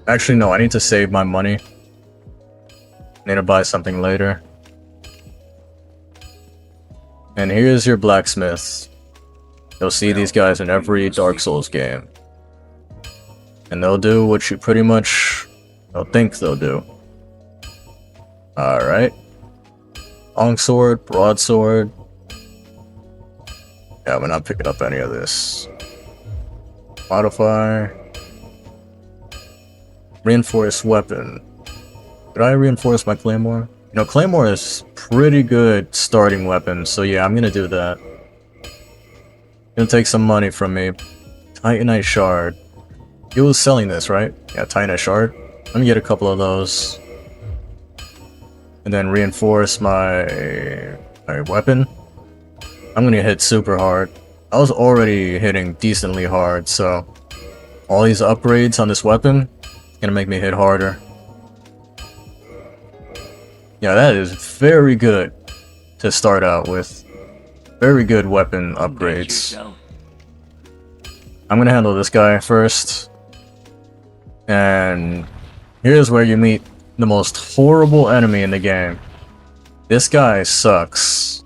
Speaker 1: Actually, no, I need to save my money. I need to buy something later. And here's your blacksmith. You'll see these guys in every Dark Souls game. And they'll do what you pretty much don't think they'll do. Alright. Longsword, broadsword. Yeah, we're not picking up any of this. Modify. Reinforced weapon. Did I reinforce my claymore? You know, claymore is pretty good starting weapon, so yeah, I'm gonna do that. Gonna take some money from me. Titanite shard. he was selling this, right? Yeah, Titanite shard. Let me get a couple of those. And then reinforce my weapon. I'm gonna hit super hard. I was already hitting decently hard, so all these upgrades on this weapon gonna make me hit harder. Yeah, that is very good to start out with. Very good weapon upgrades. I'm gonna handle this guy first. And here's where you meet the most horrible enemy in the game. This guy sucks.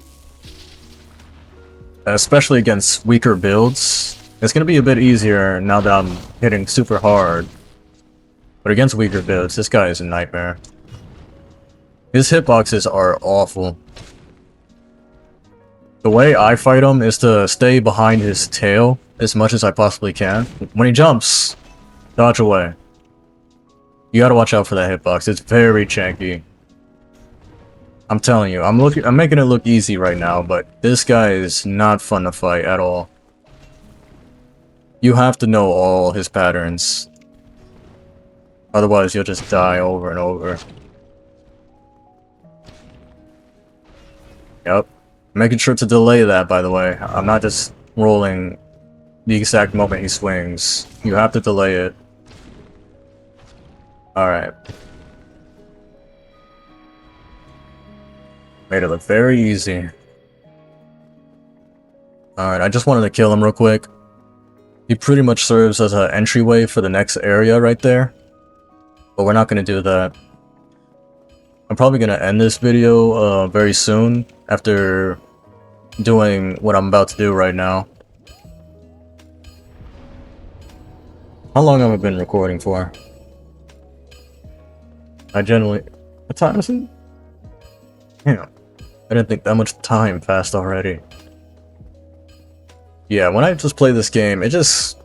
Speaker 1: Especially against weaker builds. It's gonna be a bit easier now that I'm hitting super hard. But against weaker builds, this guy is a nightmare. His hitboxes are awful. The way I fight him is to stay behind his tail as much as I possibly can. When he jumps, dodge away. You gotta watch out for that hitbox. It's very janky. I'm telling you, I'm making it look easy right now, but this guy is not fun to fight at all. You have to know all his patterns. Otherwise, you'll just die over and over. Yep. Making sure to delay that, by the way. I'm not just rolling the exact moment he swings. You have to delay it. Alright. Made it look very easy. Alright, I just wanted to kill him real quick. He pretty much serves as an entryway for the next area right there. But we're not going to do that. I'm probably going to end this video very soon after doing what I'm about to do right now. How long have I been recording for? I generally... What time is it? Damn. I didn't think that much time passed already. Yeah, when I just play this game, there's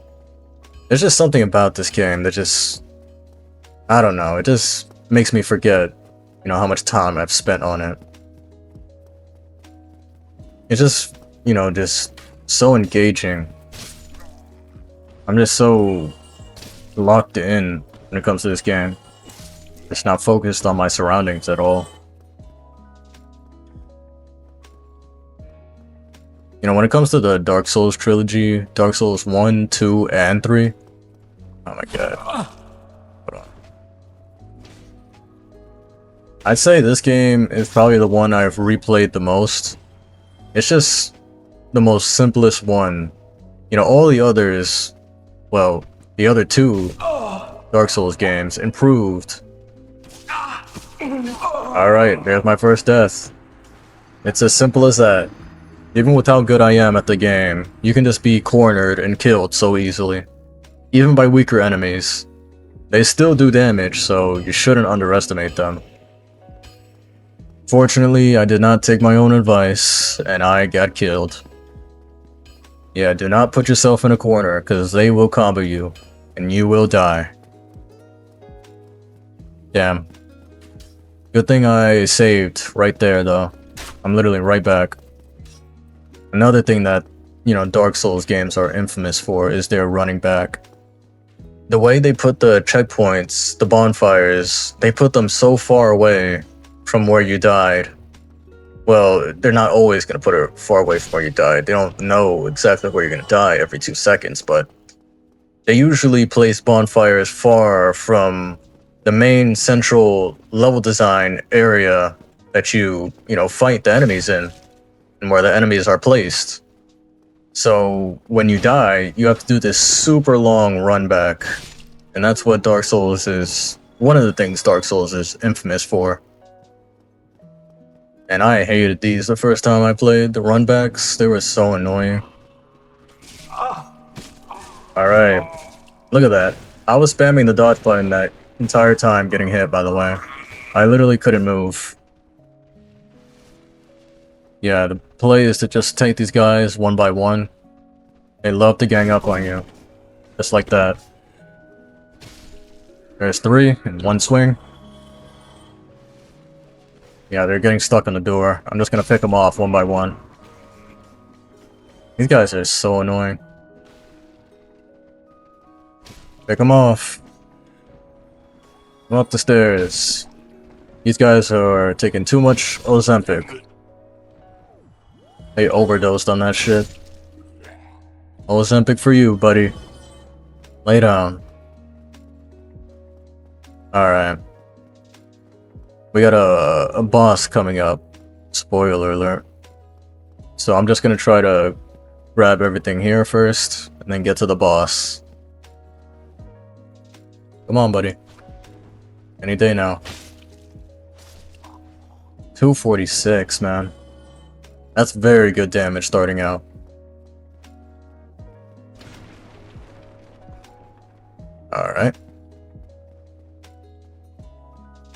Speaker 1: just something about this game that just... I don't know, it just makes me forget, you know, how much time I've spent on it. It's just, you know, just so engaging. I'm just so locked in when it comes to this game. Just not focused on my surroundings at all. You know, when it comes to the Dark Souls trilogy, Dark Souls 1, 2, and 3... Oh my god. Hold on. I'd say this game is probably the one I've replayed the most. It's just the most simplest one. You know, all the others... Well, the other two Dark Souls games improved. Alright, there's my first death. It's as simple as that. Even with how good I am at the game, you can just be cornered and killed so easily. Even by weaker enemies. They still do damage, so you shouldn't underestimate them. Fortunately, I did not take my own advice, and I got killed. Yeah, do not put yourself in a corner, because they will combo you, and you will die. Damn. Good thing I saved right there, though. I'm literally right back. Another thing that, you know, Dark Souls games are infamous for is their running back. The way they put the checkpoints, the bonfires, they put them so far away from where you died. Well, they're not always going to put it far away from where you died. They don't know exactly where you're going to die every 2 seconds, but they usually place bonfires far from the main central level design area that you know, fight the enemies in. And where the enemies are placed. So when you die, you have to do this super long run back. And that's what Dark Souls is, one of the things Dark Souls is infamous for. And I hated these the first time I played. The run backs, they were so annoying. Alright, look at that. I was spamming the dodge button that entire time getting hit, by the way. I literally couldn't move. Yeah, the play is to just take these guys one by one. They love to gang up on you. Just like that. There's 3 in one swing. Yeah, they're getting stuck on the door. I'm just gonna pick them off one by one. These guys are so annoying. Pick them off. Come up the stairs. These guys are taking too much Ozempic. They overdosed on that shit. Ozempic for you, buddy. Lay down. Alright. We got a boss coming up. Spoiler alert. So I'm just gonna try to grab everything here first, and then get to the boss. Come on, buddy. Any day now. 246, man. That's very good damage starting out. Alright.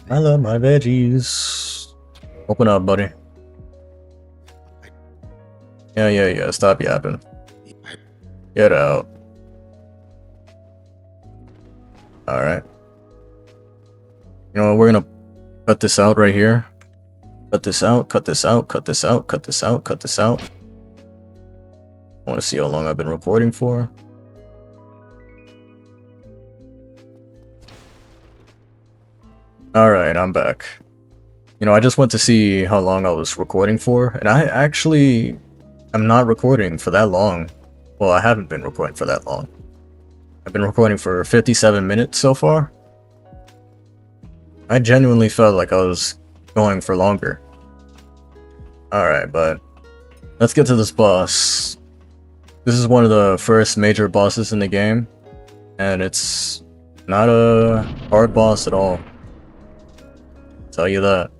Speaker 1: I love my veggies. Open up, buddy. Yeah. Stop yapping. Get out. Alright. You know what? We're gonna cut this out right here. Cut this out, cut this out, cut this out, cut this out, cut this out. I want to see how long I've been recording for. Alright, I'm back. You know, I just went to see how long I was recording for, and I actually am not recording for that long. Well, I haven't been recording for that long. I've been recording for 57 minutes so far. I genuinely felt like I was going for longer. Alright, but let's get to this boss. This is one of the first major bosses in the game, and it's not a hard boss at all. Tell you that.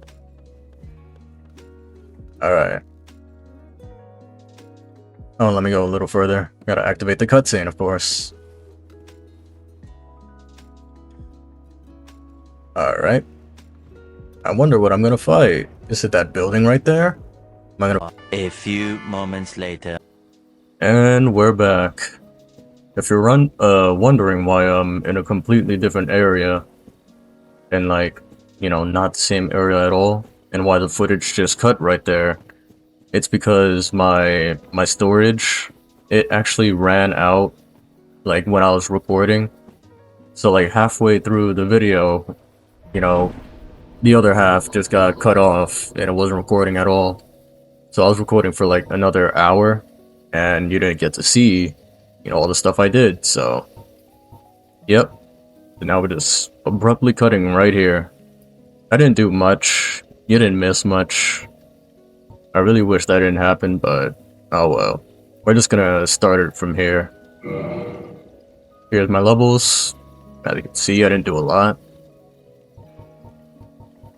Speaker 1: Alright. Oh, let me go a little further. Gotta activate the cutscene, of course. Alright. I wonder what I'm gonna fight. Is it that building right there? Am I gonna...
Speaker 3: A few moments later.
Speaker 1: And we're back. If you're wondering why I'm in a completely different area, and like, you know, not the same area at all, and why the footage just cut right there, it's because my storage, it actually ran out, like, when I was recording. So, like, halfway through the video, you know, the other half just got cut off, and it wasn't recording at all. So I was recording for, like, another hour, and you didn't get to see, you know, all the stuff I did, so... Yep. And now we're just abruptly cutting right here. I didn't do much. You didn't miss much. I really wish that didn't happen, but oh well. We're just gonna start it from here. Here's my levels. As you can see, I didn't do a lot.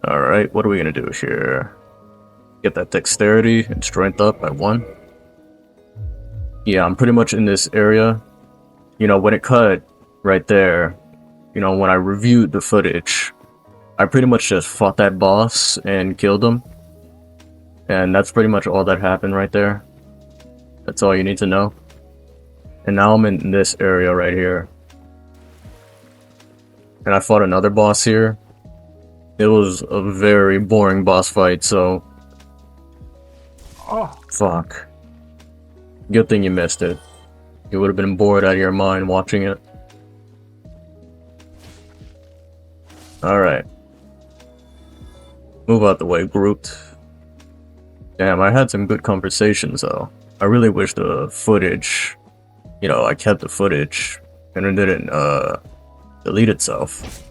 Speaker 1: Alright, what are we gonna do here? Get that dexterity and strength up by 1. Yeah, I'm pretty much in this area. You know, when it cut right there, you know, when I reviewed the footage, I pretty much just fought that boss and killed him. And that's pretty much all that happened right there. That's all you need to know. And now I'm in this area right here. And I fought another boss here. It was a very boring boss fight, so... Oh, fuck. Good thing you missed it. You would have been bored out of your mind watching it. Alright. Move out the way, Groot. Damn, I had some good conversations though. I really wish the footage, you know, I kept the footage and it didn't delete itself.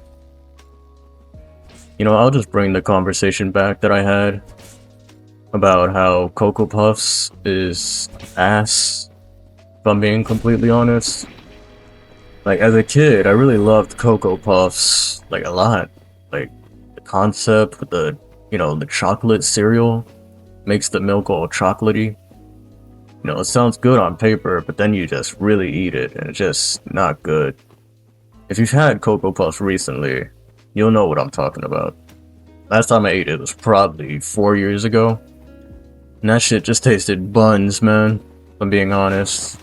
Speaker 1: You know, I'll just bring the conversation back that I had about how Cocoa Puffs is ass, if I'm being completely honest. Like, as a kid, I really loved Cocoa Puffs, like, a lot. Like, the concept with the, you know, the chocolate cereal makes the milk all chocolatey. You know, it sounds good on paper, but then you just really eat it, and it's just not good. If you've had Cocoa Puffs recently, you'll know what I'm talking about. Last time I ate it was probably 4 years ago. And that shit just tasted buns, man. If I'm being honest.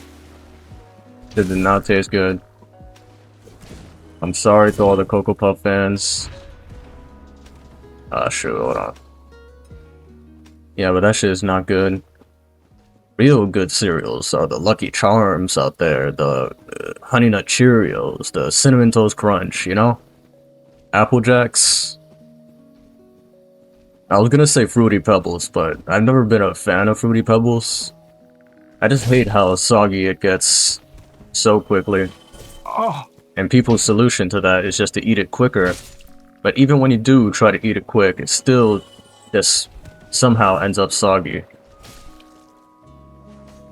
Speaker 1: It did not taste good. I'm sorry to all the Cocoa Puff fans. Shoot, hold on. Yeah, but that shit is not good. Real good cereals are the Lucky Charms out there, the Honey Nut Cheerios, the Cinnamon Toast Crunch, you know? Apple Jacks. I was gonna say Fruity Pebbles, but I've never been a fan of Fruity Pebbles. I just hate how soggy it gets so quickly. And people's solution to that is just to eat it quicker. But even when you do try to eat it quick, it still just somehow ends up soggy.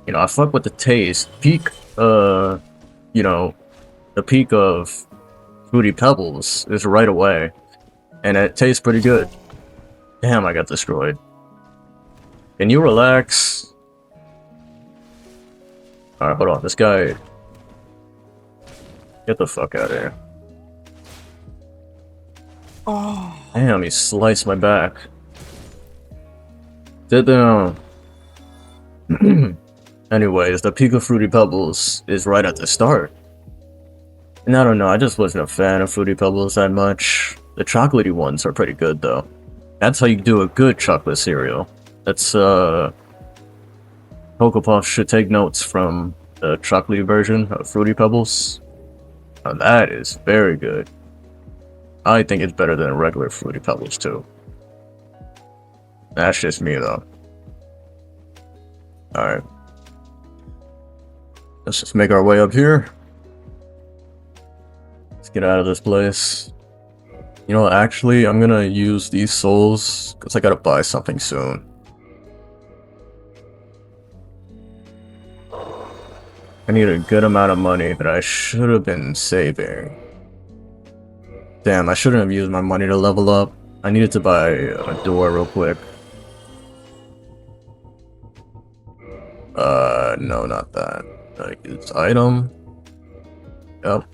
Speaker 1: You know, I fuck with the taste. Peak, you know, the peak of Fruity Pebbles is right away. And it tastes pretty good. Damn, I got destroyed. Can you relax? Alright, hold on. This guy... Get the fuck out of here. Damn, he sliced my back. Sit down. Anyways, the peak of Fruity Pebbles is right at the start. And I don't know, I just wasn't a fan of Fruity Pebbles that much. The chocolatey ones are pretty good though. That's how you do a good chocolate cereal. That's Cocoa Puffs should take notes from the chocolatey version of Fruity Pebbles. Now that is very good. I think it's better than regular Fruity Pebbles too. That's just me though. Alright. Let's just make our way up here. Let's get out of this place. You know, actually, I'm gonna use these souls because I gotta buy something soon. I need a good amount of money that I should have been saving. Damn, I shouldn't have used my money to level up. I needed to buy a door real quick. No, not that. Use item. Yep.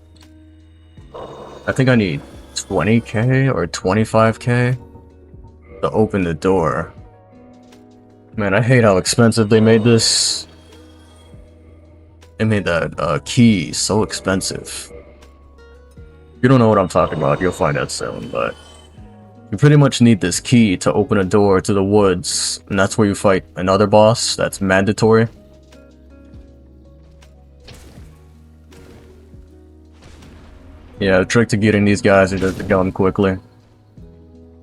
Speaker 1: I think I need 20k or 25k to open the door. Man, I hate how expensive they made this. They made that key so expensive. If you don't know what I'm talking about, you'll find out soon, but you pretty much need this key to open a door to the woods, and that's where you fight another boss. That's mandatory. Yeah, the trick to getting these guys is just to kill them quickly.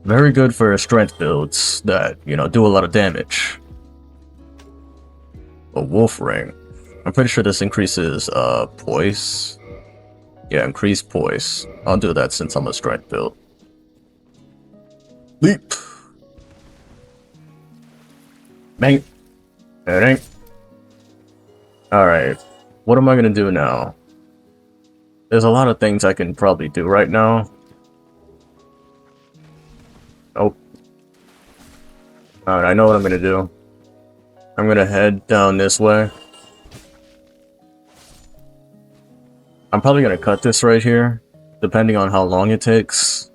Speaker 1: Very good for strength builds that, you know, do a lot of damage. A wolf ring. I'm pretty sure this increases poise. Yeah, increase poise. I'll do that since I'm a strength build. Leap. Bang. Bang. Alright. What am I gonna do now? There's a lot of things I can probably do right now. Oh. Alright, I know what I'm gonna do. I'm gonna head down this way. I'm probably gonna cut this right here, depending on how long it takes.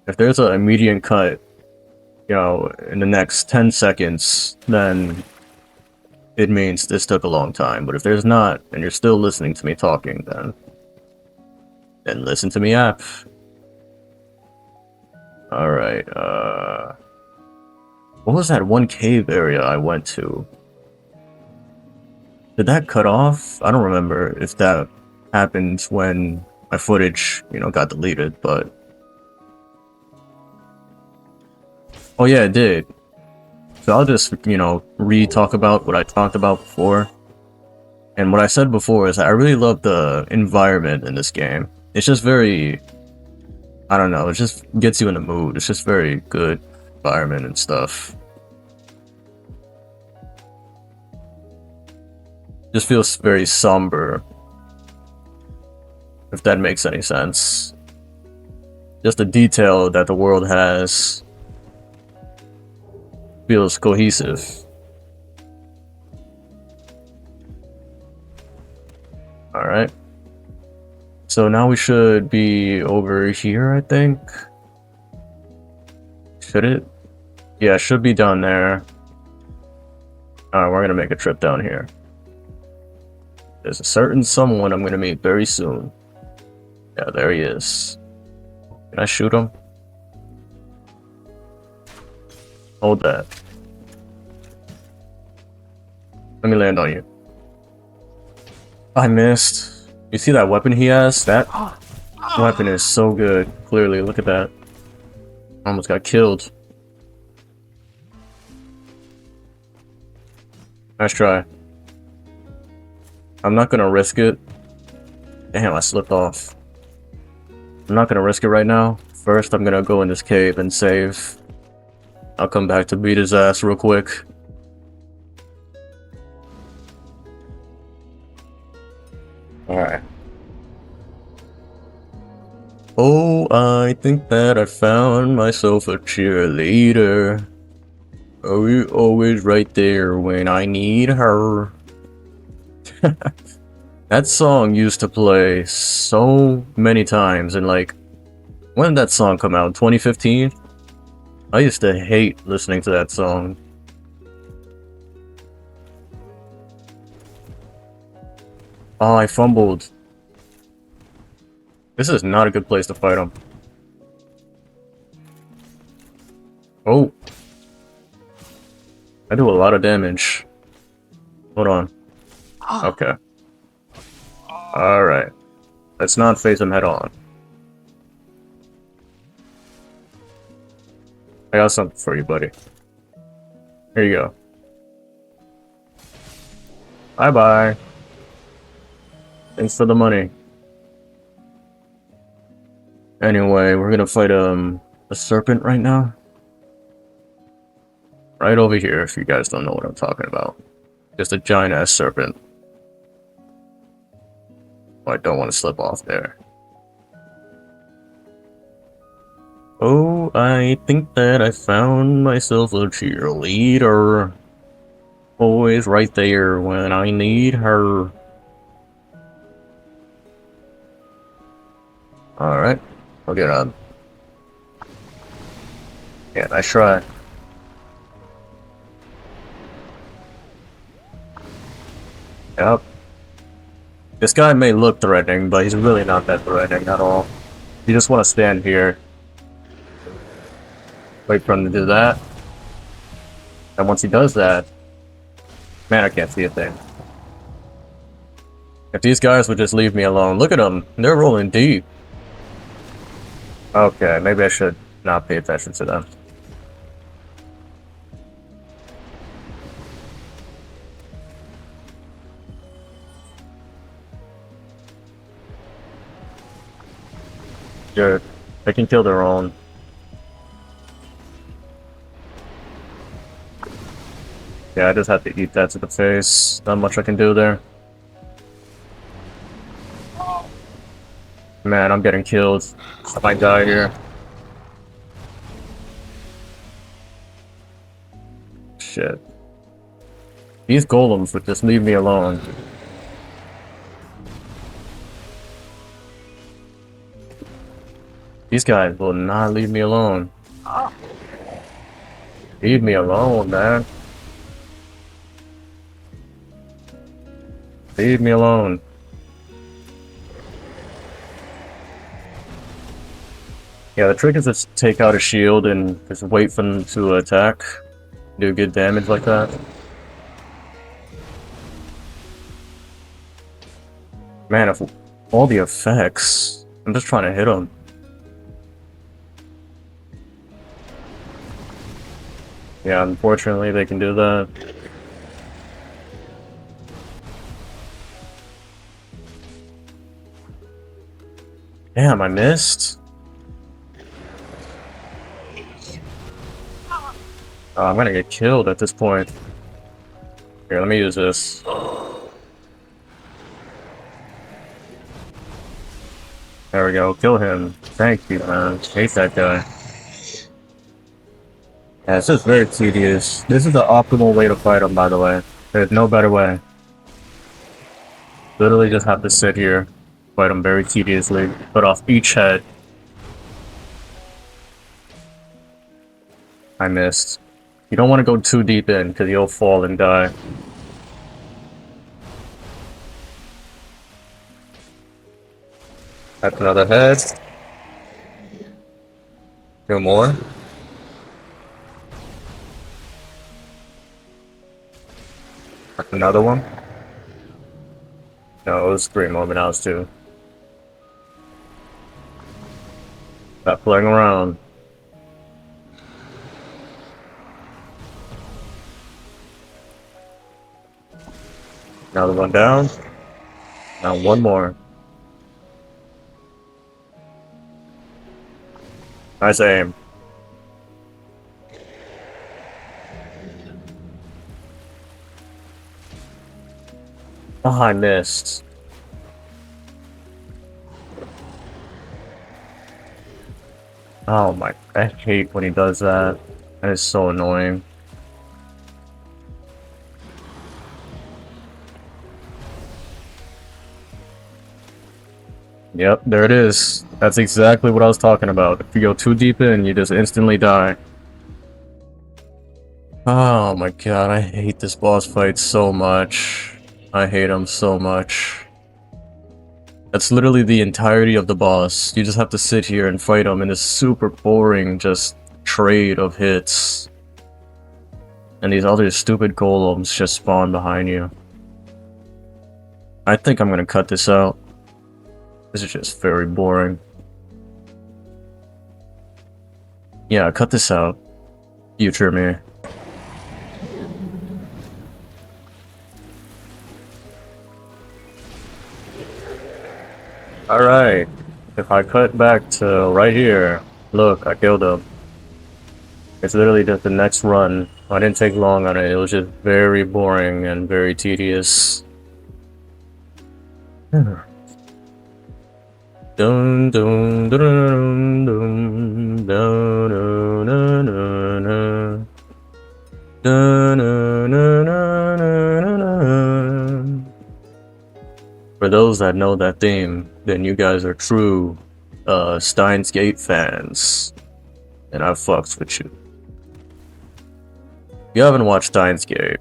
Speaker 1: If there's an immediate cut, you know, in the next 10 seconds, then it means this took a long time. But if there's not, and you're still listening to me talking, then listen to me app. Alright, what was that one cave area I went to? Did that cut off? I don't remember if that happened when my footage, you know, got deleted, but... Oh yeah, it did. So I'll just, you know, re-talk about what I talked about before. And what I said before is that I really love the environment in this game. It's just very... I don't know, it just gets you in the mood. It's just very good environment and stuff. Just feels very somber. If that makes any sense. Just the detail that the world has feels cohesive. Alright. So now we should be over here, I think. Should it? Yeah, it should be down there. Alright, we're gonna make a trip down here. There's a certain someone I'm gonna meet very soon. Yeah, there he is. Can I shoot him? Hold that. Let me land on you. I missed. You see that weapon he has? That weapon is so good. Clearly, look at that. Almost got killed. Nice try. I'm not gonna risk it. Damn, I slipped off. I'm not gonna risk it right now. First, I'm gonna go in this cave and save. I'll come back to beat his ass real quick. Alright. Oh, I think that I found myself a cheerleader. Oh, you always right there when I need her. That song used to play so many times, and like, when did that song come out? 2015? I used to hate listening to that song. Oh, I fumbled. This is not a good place to fight him. Oh. I do a lot of damage. Hold on. Okay. Alright. Let's not face him head on. I got something for you, buddy. Here you go. Bye-bye. Thanks for the money. Anyway, we're gonna fight a serpent right now. Right over here, if you guys don't know what I'm talking about. Just a giant-ass serpent. Oh, I don't want to slip off there. Oh, I think that I found myself a cheerleader. Always right there when I need her. Alright, I'll get on. Yeah, nice try. Yep. This guy may look threatening, but he's really not that threatening at all. You just want to stand here. Wait for him to do that. And once he does that... Man, I can't see a thing. If these guys would just leave me alone. Look at them. They're rolling deep. Okay, maybe I should not pay attention to them. Good. They can kill their own. Yeah, I just have to eat that to the face. Not much I can do there. Man, I'm getting killed. I might die here. Shit. These golems would just leave me alone. These guys will not leave me alone. Leave me alone, man. Leave me alone. Yeah, the trick is just take out a shield and just wait for them to attack. Do good damage like that. Man, if all the effects... I'm just trying to hit them. Yeah, unfortunately they can do that. Damn, I missed. Oh, I'm gonna get killed at this point. Here, let me use this. There we go, kill him. Thank you, man. Hate that guy. Yeah, this is very tedious. This is the optimal way to fight him, by the way. There's no better way. Literally just have to sit here, fight him very tediously, cut off each head. I missed. You don't want to go too deep in, because you'll fall and die. That's another head. Two more. Another one? No, it was 3 more, but now it's 2. Stop playing around. Another one down. Now 1 more. Nice aim. Oh, I missed. Oh my, I hate when he does that. That is so annoying. Yep, there it is. That's exactly what I was talking about. If you go too deep in, you just instantly die. Oh my god, I hate this boss fight so much. I hate him so much. That's literally the entirety of the boss. You just have to sit here and fight him in this super boring just trade of hits. And these other stupid golems just spawn behind you. I think I'm gonna cut this out. This is just very boring. Yeah, cut this out. Future me. Alright. If I cut back to right here, look, I killed him. It's literally just the next run. I didn't take long on it. It was just very boring and very tedious. Dun dun dun dun dun dun dun dun dun dun dun dun dun. For those that know that theme, then you guys are true Steins Gate fans. And I fucks with you. If you haven't watched Steins Gate,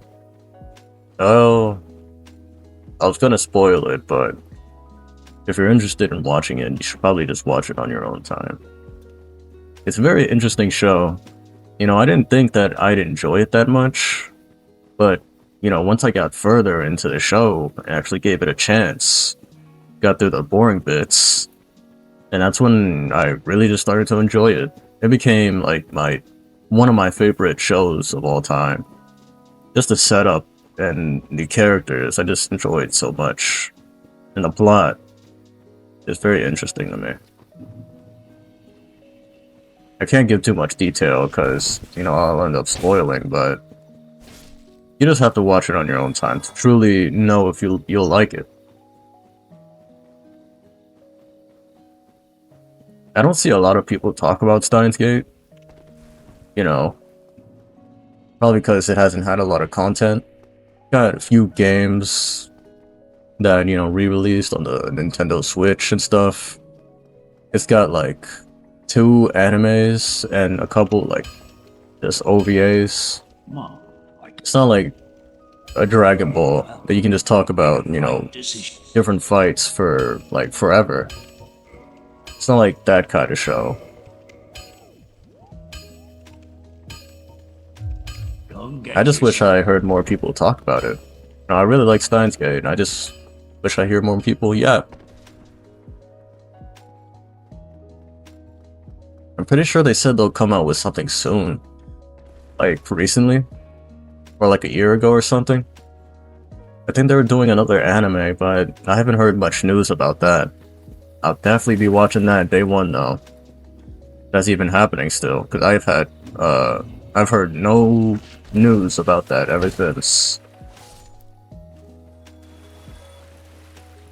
Speaker 1: oh, I was gonna spoil it, but if you're interested in watching it, you should probably just watch it on your own time. It's a very interesting show. You know, I didn't think that I'd enjoy it that much, but, you know, once I got further into the show, I actually gave it a chance, got through the boring bits, and that's when I really just started to enjoy it. It became, like, one of my favorite shows of all time. Just the setup and the characters, I just enjoyed so much. And the plot is very interesting to me. I can't give too much detail because, you know, I'll end up spoiling, but you just have to watch it on your own time to truly know if you'll like it. I don't see a lot of people talk about Steins Gate. You know, probably because it hasn't had a lot of content. Got a few games that, you know, re-released on the Nintendo Switch and stuff. It's got like 2 animes and a couple like just OVAs. It's not like a Dragon Ball that you can just talk about, you know, different fights for like forever. It's not like that kind of show. I just wish I heard more people talk about it. You know, I really like Steins Gate, and I just wish I hear more people yap. I'm pretty sure they said they'll come out with something soon. Like, recently? Or like a year ago or something? I think they were doing another anime, but I haven't heard much news about that. I'll definitely be watching that day one though. That's even happening still, because I've heard no news about that ever since.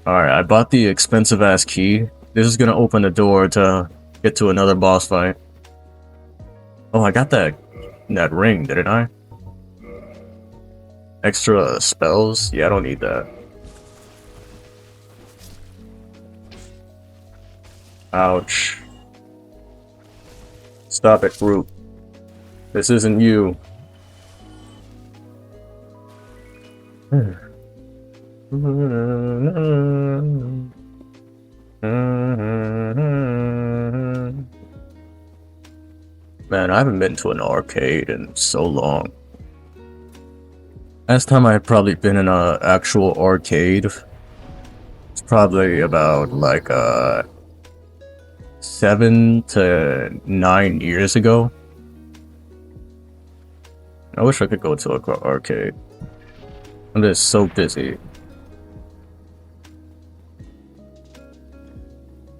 Speaker 1: Alright, I bought the expensive ass key. This is gonna open the door to get to another boss fight. Oh, I got that ring, didn't I? Extra spells? Yeah, I don't need that. Ouch. Stop it, group. This isn't you. Man, I haven't been to an arcade in so long. Last time I had probably been in a actual arcade. It's probably about like 7 to 9 years ago. I wish I could go to a arcade. I'm just so busy.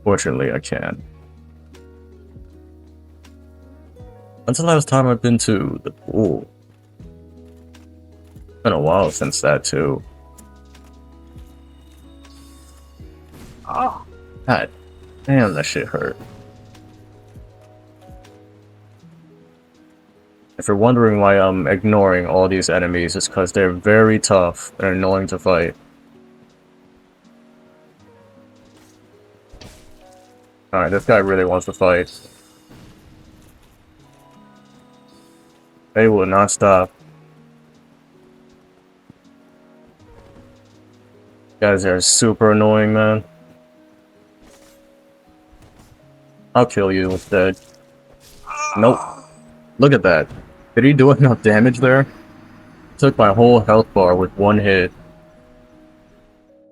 Speaker 1: Fortunately, I can't. When's the last time I've been to the pool? It's been a while since that too. Oh, God damn, that shit hurt. If you're wondering why I'm ignoring all these enemies, it's because they're very tough and annoying to fight. Alright, this guy really wants to fight. They will not stop. Guys are super annoying, man. I'll kill you instead. Nope. Look at that. Did he do enough damage there? Took my whole health bar with one hit.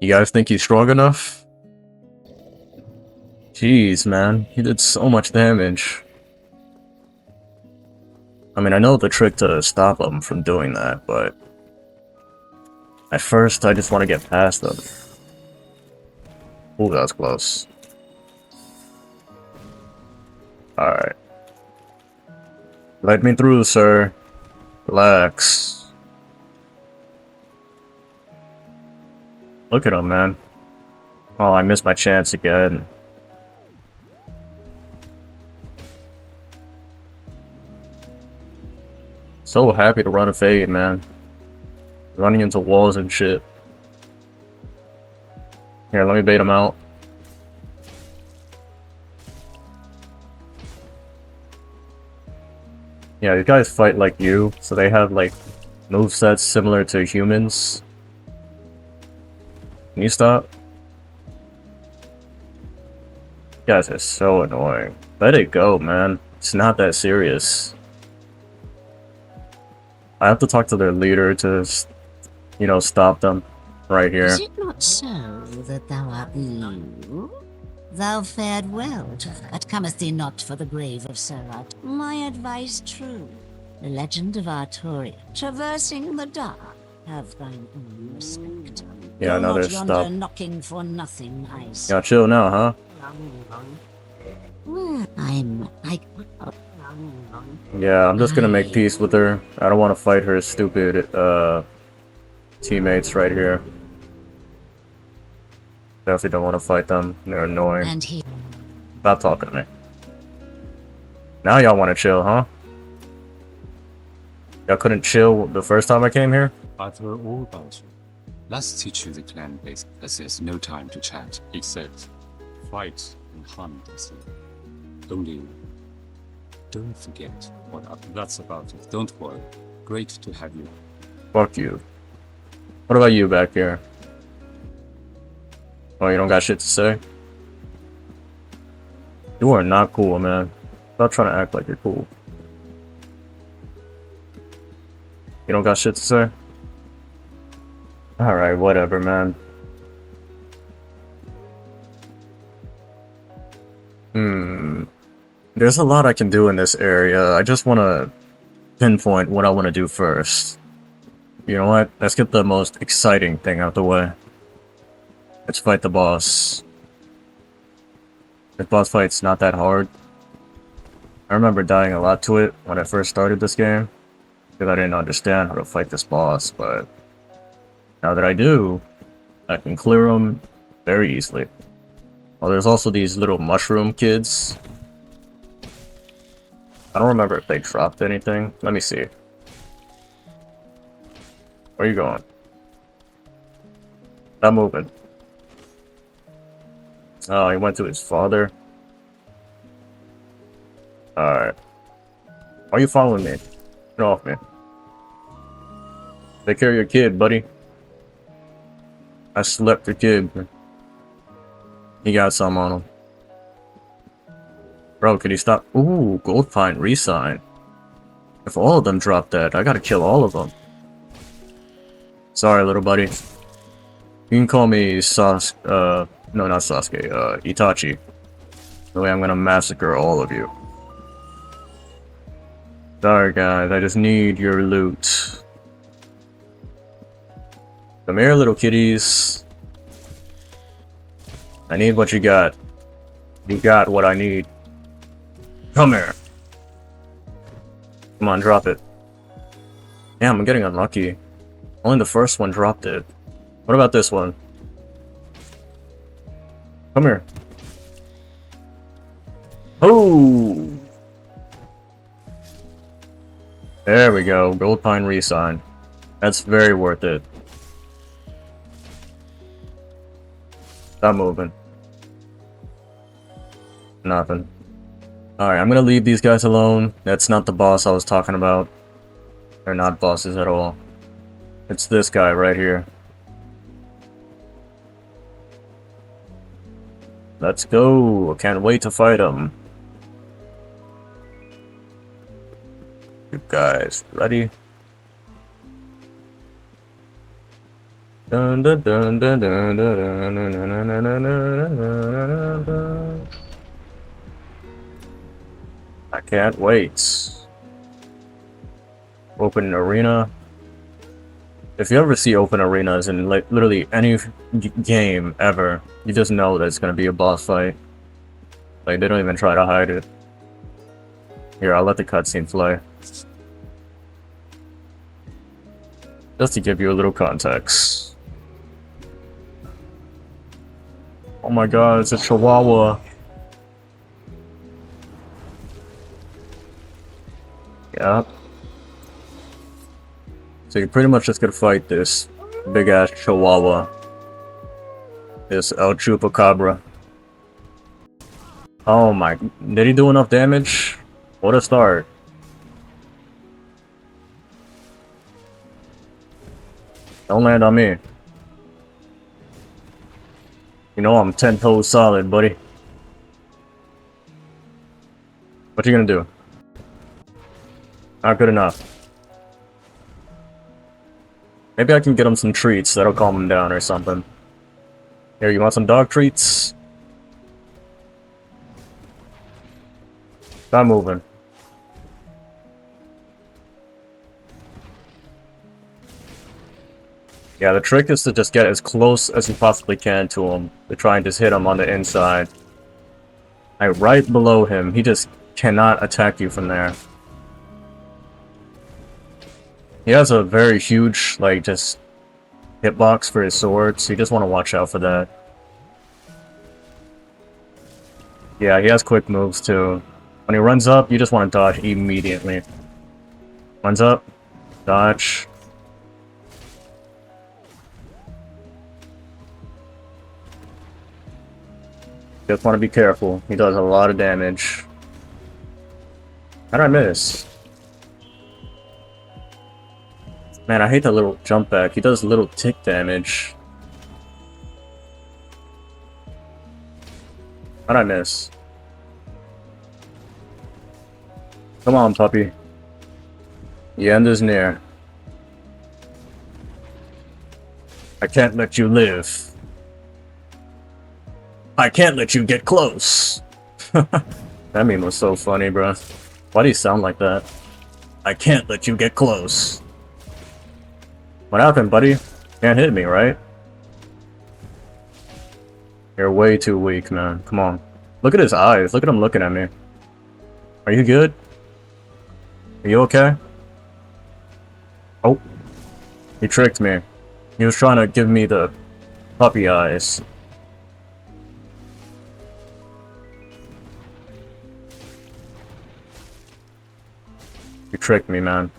Speaker 1: You guys think he's strong enough? Jeez, man. He did so much damage. I mean, I know the trick to stop him from doing that, but... at first, I just want to get past them. Ooh, that was close. Alright. Let me through, sir. Relax. Look at him, man. Oh, I missed my chance again. So happy to run a fade, man. Running into walls and shit. Here, let me bait him out. Yeah, these guys fight like you, so they have like movesets similar to humans. Can you stop? You guys are so annoying. Let it go, man. It's not that serious. I have to talk to their leader to, you know, stop them right here.
Speaker 5: Is it not so that thou art new? Thou fared well to that. Cometh thee not for the grave of Serrat. My advice true. The legend of Arturia, traversing the dark, have thine own respect.
Speaker 1: Yeah, now they're
Speaker 5: yonder
Speaker 1: stopped.
Speaker 5: knocking for nothing, I say.
Speaker 1: Y'all chill now, huh?
Speaker 5: Well, I'm like...
Speaker 1: Yeah, I'm just gonna make peace with her. I don't want to fight her stupid teammates right here. Definitely don't want to fight them. They're annoying.
Speaker 5: And he...
Speaker 1: Stop talking to me. Now y'all want to chill, huh? Y'all couldn't chill the first time I came here?
Speaker 6: I've heard all about you. Let's teach you the clan basics, as there's no time to chat, except fight and hunt, see. Only don't forget what that's about it. Don't worry. Great to have you.
Speaker 1: Fuck you. What about you back here? Oh, you don't got shit to say? You are not cool, man. Stop trying to act like you're cool. You don't got shit to say? Alright, whatever, man. There's a lot I can do in this area. I just want to pinpoint what I want to do first. You know what? Let's get the most exciting thing out the way. Let's fight the boss. This boss fight's not that hard. I remember dying a lot to it when I first started this game, because I didn't understand how to fight this boss, but now that I do, I can clear him very easily. Well, there's also these little mushroom kids. I don't remember if they dropped anything. Let me see. Where are you going? Not moving. Oh, he went to his father. Alright. Why are you following me? Get off me. Take care of your kid, buddy. I slept your kid. He got some on him. Bro, can you stop? Ooh, gold pine resign. If all of them drop that, I gotta kill all of them. Sorry, little buddy. You can call me no, not Sasuke, Itachi. The way I'm gonna massacre all of you. Sorry, guys, I just need your loot. Come here, little kitties. I need what you got. You got what I need. Come here. Come on, drop it. Damn, I'm getting unlucky. Only the first one dropped it. What about this one? Come here. Oh! There we go. Gold Pine Resign. That's very worth it. Stop moving. Nothing. Alright, I'm gonna leave these guys alone. That's not the boss I was talking about. They're not bosses at all. It's this guy right here. Let's go. Can't wait to fight him. You guys ready? Dun dun dun dun dun dun dun dun dun dun dun dun. I can't wait. Open arena. If you ever see open arenas in like literally any game ever, you just know that it's gonna be a boss fight. Like they don't even try to hide it. Here, I'll let the cutscene play. Just to give you a little context. Oh my god, it's a chihuahua. Yeah. So you're pretty much just gonna fight this big ass chihuahua. This El Chupacabra. Oh my, did he do enough damage? What a start. Don't land on me. You know I'm 10 toes solid, buddy. What you gonna do? Not good enough. Maybe I can get him some treats that'll calm him down or something. Here, you want some dog treats? Stop moving. Yeah, the trick is to just get as close as you possibly can to him. To try and just hit him on the inside. Like right below him. He just cannot attack you from there. He has a very huge, like, just hitbox for his sword, so you just want to watch out for that. Yeah, he has quick moves too. When he runs up, you just want to dodge immediately. Runs up, dodge. Just want to be careful. He does a lot of damage. How did I miss? Man, I hate that little jump back. He does little tick damage. How'd I miss? Come on, puppy. The end is near. I can't let you live. I can't let you get close. That meme was so funny, bro. Why do you sound like that? I can't let you get close. What happened, buddy? Can't hit me, right? You're way too weak, man. Come on. Look at his eyes. Look at him looking at me. Are you good? Are you okay? Oh. He tricked me. He was trying to give me the puppy eyes. You tricked me, man.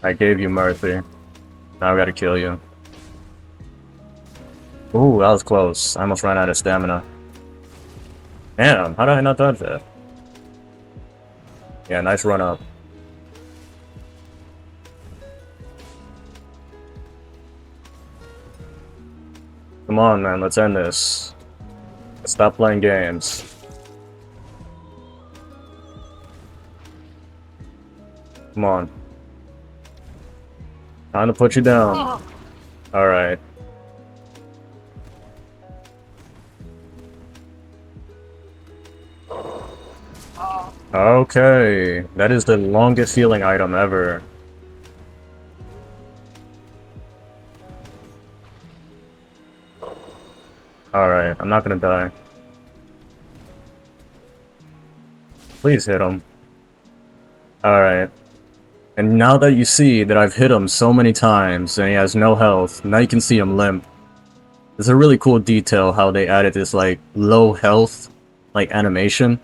Speaker 1: I gave you mercy. Now I gotta kill you. Ooh, that was close. I almost ran out of stamina. Damn, how did I not dodge that? Yeah, nice run up. Come on, man, let's end this. Let's stop playing games. Come on. Time to put you down. Alright. Okay, that is the longest healing item ever. Alright, I'm not gonna die. Please hit him. Alright. And now that you see that I've hit him so many times and he has no health, now you can see him limp. It's a really cool detail how they added this like low health like animation.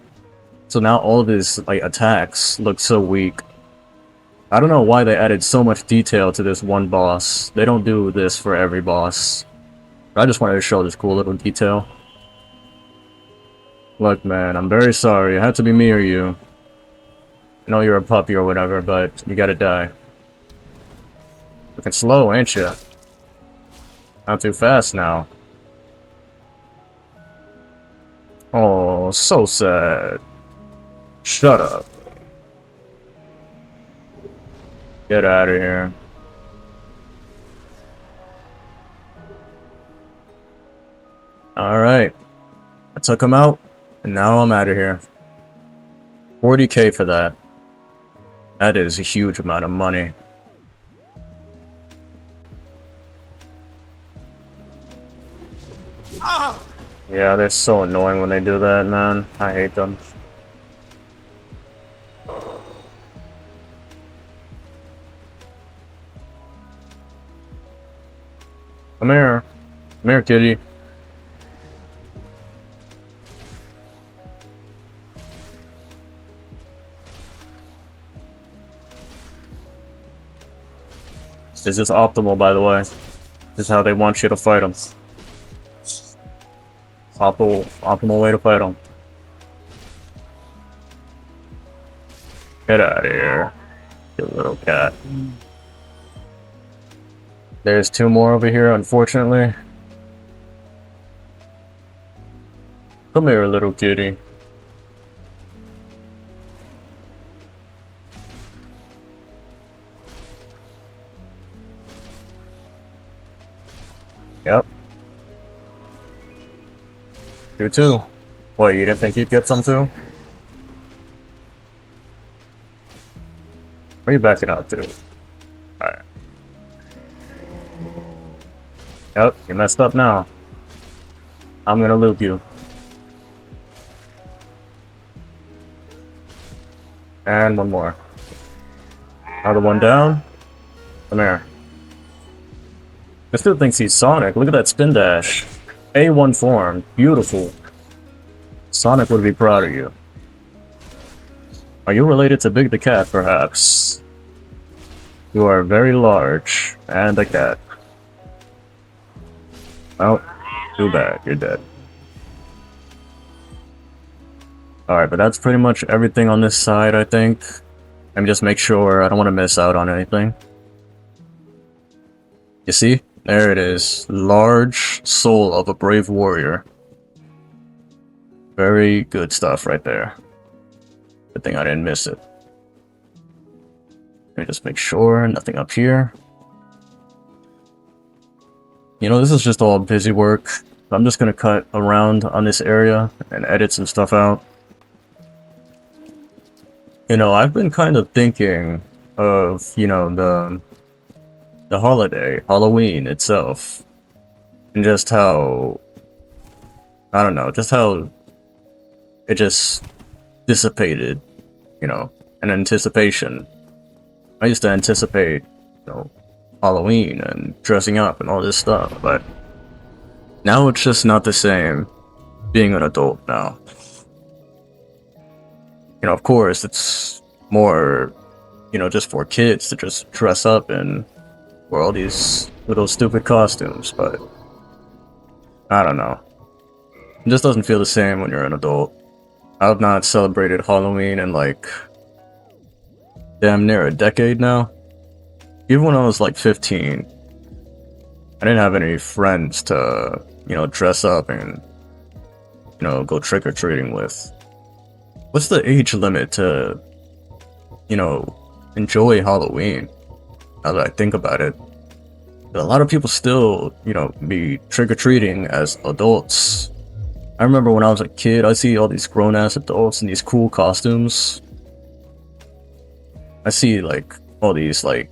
Speaker 1: So now all of his like attacks look so weak. I don't know why they added so much detail to this one boss. They don't do this for every boss. I just wanted to show this cool little detail. Look, man, I'm very sorry. It had to be me or you. I know you're a puppy or whatever, but you gotta die. Looking slow, ain't you? Not too fast now. Oh, so sad. Shut up. Get out of here. Alright. I took him out, and now I'm out of here. 40k for that. That is a huge amount of money. Yeah, they're so annoying when they do that, man. I hate them. Come here. Come here, kitty. This is optimal, by the way. This is how they want you to fight them. Optimal way to fight them. Get out of here, you little cat. There's two more over here, unfortunately. Come here, little kitty. Yep. You too. What, you didn't think you'd get some too? Where are you backing out to? Alright. Yep, you messed up now. I'm gonna loop you. And one more. Another one down. Come here. This dude thinks he's Sonic. Look at that spin dash. A1 form. Beautiful. Sonic would be proud of you. Are you related to Big the Cat, perhaps? You are very large. And a cat. Oh, too bad. You're dead. Alright, but that's pretty much everything on this side, I think. Let me just make sure I don't want to miss out on anything. You see? There it is. Large soul of a brave warrior. Very good stuff right there. Good thing I didn't miss it. Let me just make sure. Nothing up here. You know, this is just all busy work. I'm just gonna cut around on this area and edit some stuff out. You know, I've been kind of thinking of, you know, the holiday, Halloween itself, and just how, I don't know, just how it just dissipated, you know, in anticipation. I used to anticipate, you know, Halloween and dressing up and all this stuff, but now it's just not the same being an adult now. You know, of course, it's more, you know, just for kids to just dress up and wear all these little stupid costumes, but I don't know. It just doesn't feel the same when you're an adult. I've not celebrated Halloween in like damn near a decade now. Even when I was like 15, I didn't have any friends to, you know, dress up and, you know, go trick-or-treating with. What's the age limit to, you know, enjoy Halloween? Now that I think about it. a lot of people still, you know, be trick-or-treating as adults. I remember when I was a kid, I see all these grown-ass adults in these cool costumes. I see, like, all these, like,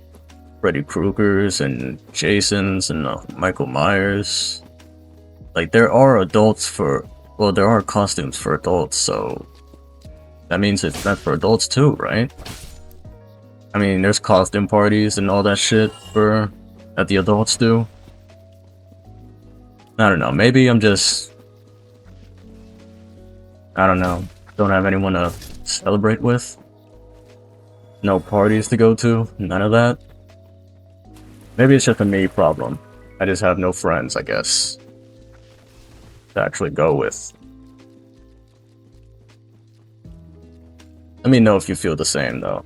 Speaker 1: Freddy Kruegers and Jasons and Michael Myers. Like, there are adults for... Well, there are costumes for adults, so... That means it's meant for adults too, right? I mean, there's costume parties and all that shit for... that the adults do. I don't know, maybe I'm just... I don't know. Don't have anyone to celebrate with. No parties to go to, none of that. Maybe it's just a me problem. I just have no friends, I guess, to actually go with. Let me know if you feel the same, though.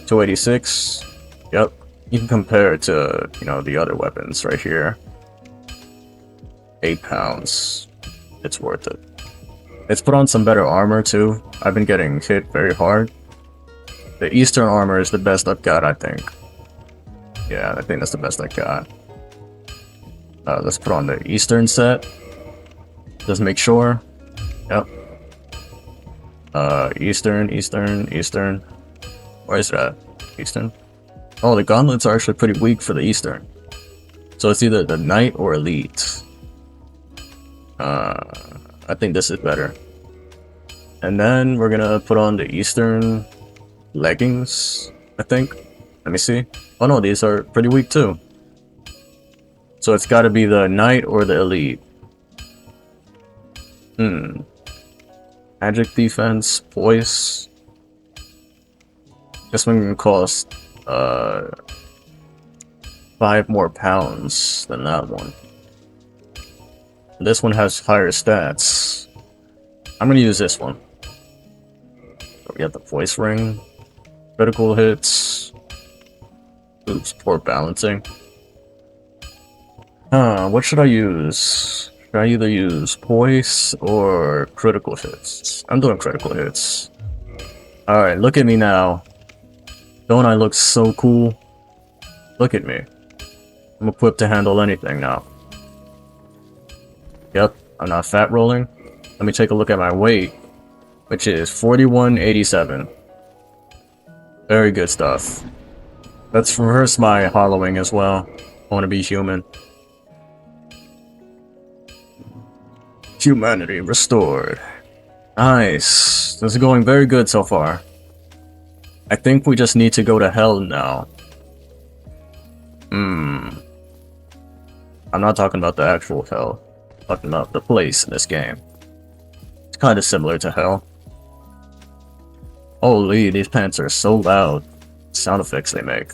Speaker 1: 286. Yep. You can compare it to, you know, the other weapons right here. 8 pounds. It's worth it. It's put on some better armor, too. I've been getting hit very hard. The Eastern armor is the best I've got, I think. Yeah, I think that's the best I got. Let's put on the Eastern set. Just make sure. Yep. Eastern. Where is that? Eastern? Oh, the gauntlets are actually pretty weak for the Eastern. So it's either the Knight or Elite. I think this is better. And then we're gonna put on the Eastern leggings, I think. Let me see. Oh no, these are pretty weak too. So it's gotta be the Knight or the Elite. Magic defense, voice. This one can cost 5 more pounds than that one. This one has higher stats. I'm gonna use this one. So we have the voice ring, critical hits. Oops, poor balancing. What should I use? Should I either use voice or critical hits? I'm doing critical hits. Alright, look at me now. Don't I look so cool? Look at me. I'm equipped to handle anything now. Yep, I'm not fat rolling. Let me take a look at my weight, which is 4187. Very good stuff. Let's reverse my hollowing as well. I want to be human. Humanity restored. Nice. This is going very good so far. I think we just need to go to hell now. I'm not talking about the actual hell. I'm talking about the place in this game. It's kind of similar to hell. Holy, these pants are so loud. Sound effects they make.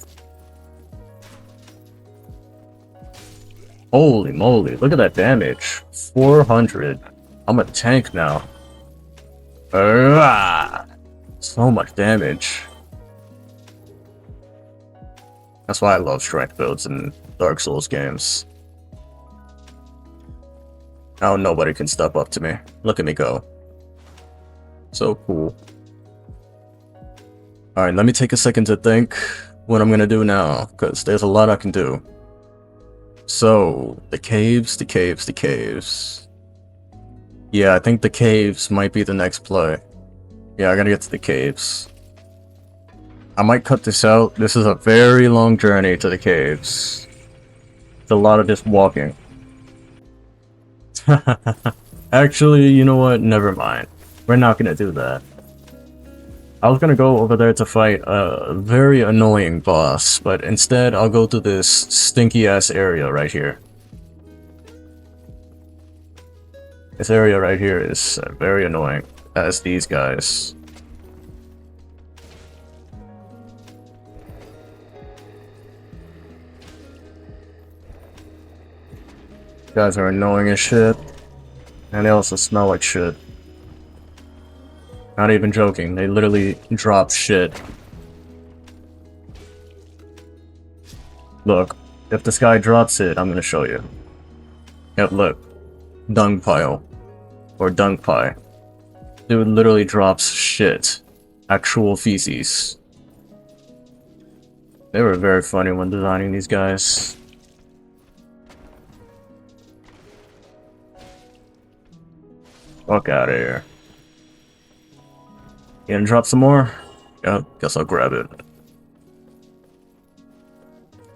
Speaker 1: Holy moly, look at that damage. 400. I'm a tank now. So much damage. That's why I love strength builds in Dark Souls games. Now nobody can step up to me. Look at me go. So cool. Alright, let me take a second to think what I'm gonna do now, because there's a lot I can do. So, the caves. Yeah, I think the caves might be the next play. Yeah, I gotta get to the caves. I might cut this out. This is a very long journey to the caves. It's a lot of just walking. Actually, you know what? Never mind. We're not gonna do that. I was gonna go over there to fight a very annoying boss, but instead I'll go to this stinky ass area right here. This area right here is very annoying, as these guys. These guys are annoying as shit, and they also smell like shit. Not even joking, they literally drop shit. Look, if this guy drops it, I'm gonna show you. Yep, look. Dung pile. Or dung pie. Dude literally drops shit. Actual feces. They were very funny when designing these guys. Fuck out of here. You gonna drop some more? Yep, guess I'll grab it.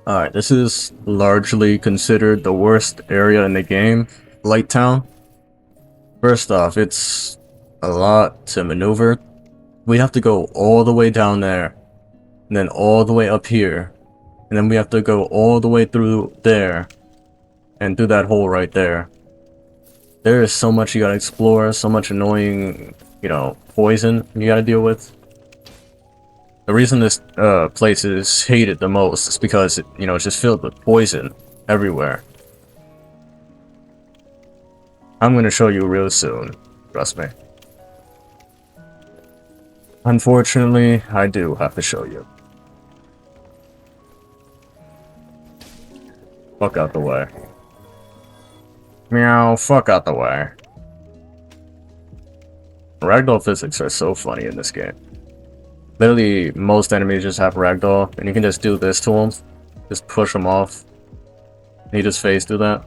Speaker 1: Alright, this is largely considered the worst area in the game, Light Town. First off, it's a lot to maneuver. We have to go all the way down there, and then all the way up here, and then we have to go all the way through there, and through that hole right there. There is so much you gotta explore, so much annoying, you know, poison you gotta deal with. The reason this place is hated the most is because, you know, it's just filled with poison everywhere. I'm gonna show you real soon, trust me. Unfortunately, I do have to show you. Fuck out the way. Meow, fuck out the way. Ragdoll physics are so funny in this game. Literally, most enemies just have ragdoll, and you can just do this to them. Just push them off. And he just phase through that.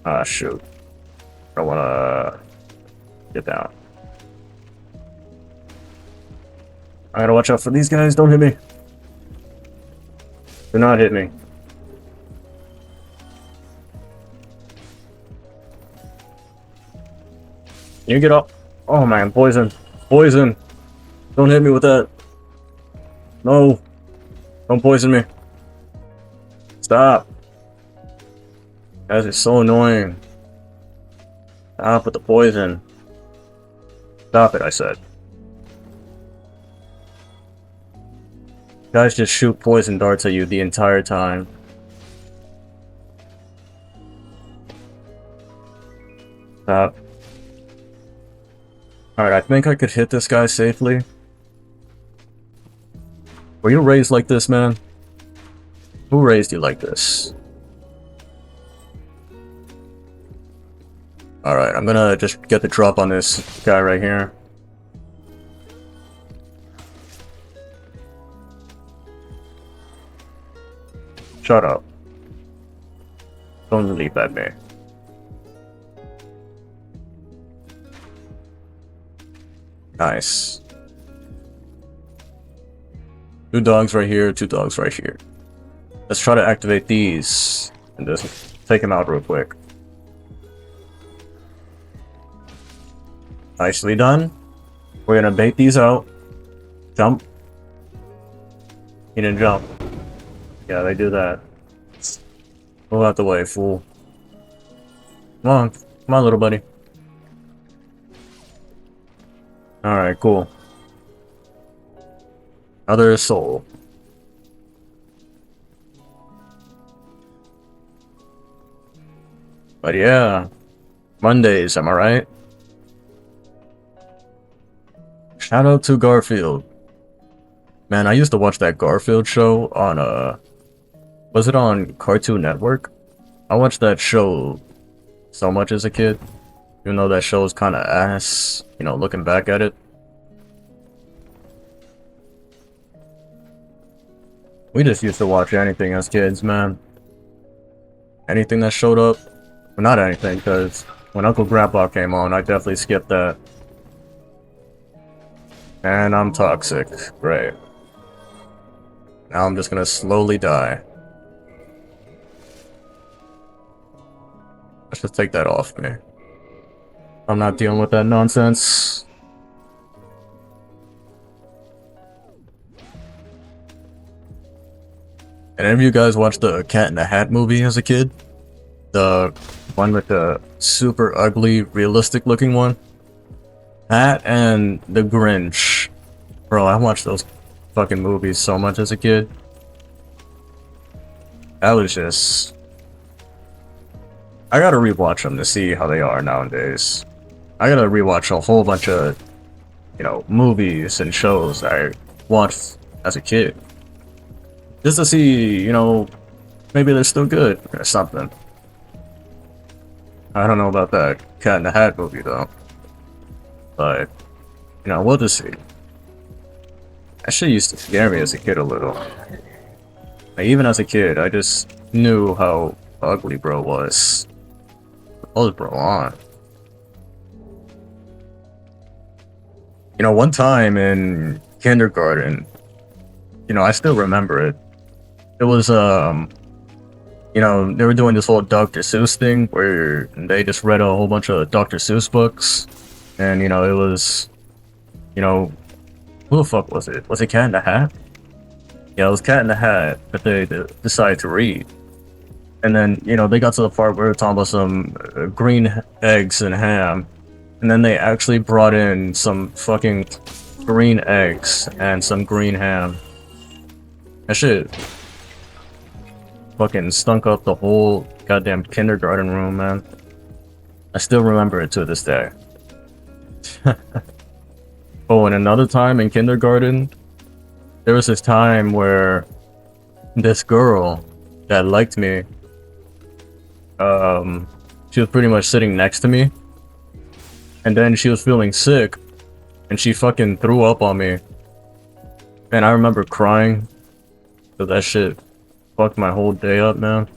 Speaker 1: Ah, shoot. I don't wanna get down. I gotta watch out for these guys, don't hit me. Do not hit me. You get up. Oh man, poison. Poison. Don't hit me with that. No. Don't poison me. Stop. Guys are so annoying. Stop with the poison. Stop it, I said. Guys just shoot poison darts at you the entire time. Stop. Alright, I think I could hit this guy safely. Were you raised like this, man? Who raised you like this? Alright, I'm gonna just get the drop on this guy right here. Shut up. Don't leap at me. Nice. 2 dogs right here, 2 dogs right here. Let's try to activate these and just take him out real quick. Nicely done. We're gonna bait these out. Jump. He didn't jump. Yeah, they do that. Move out the way, fool. Come on, little buddy. Alright, cool. Another soul. But yeah, Mondays, am I right? Shout out to Garfield. Man, I used to watch that Garfield show on, was it on Cartoon Network? I watched that show so much as a kid. Even though that show is kind of ass, you know, looking back at it. We just used to watch anything as kids, man. Anything that showed up. Well, not anything, because when Uncle Grandpa came on, I definitely skipped that. And I'm toxic. Great. Now I'm just gonna slowly die. Let's just take that off me. I'm not dealing with that nonsense. And any of you guys watched the Cat in the Hat movie as a kid? The one with the super ugly, realistic looking one? That and The Grinch. Bro, I watched those fucking movies so much as a kid. That was just... I gotta rewatch them to see how they are nowadays. I gotta rewatch a whole bunch of, you know, movies and shows I watched as a kid. Just to see, you know, maybe they're still good or something. I don't know about that Cat in the Hat movie though. but you know, we'll just see. That shit used to scare me as a kid a little. Like, even as a kid, I just knew how ugly bro was. What was bro on? You know, one time in kindergarten, you know, I still remember it. It was, you know, they were doing this whole Dr. Seuss thing where they just read a whole bunch of Dr. Seuss books. And, you know, it was, you know, who the fuck was it? Was it Cat in the Hat? Yeah, it was Cat in the Hat that they decided to read. And then, you know, they got to the part where they were talking about some green eggs and ham. And then they actually brought in some fucking green eggs and some green ham. That shit fucking stunk up the whole goddamn kindergarten room, man. I still remember it to this day. Oh, and another time in kindergarten, there was this time where this girl that liked me, she was pretty much sitting next to me, and then she was feeling sick, and she fucking threw up on me. And I remember crying, so that shit fucked my whole day up, man.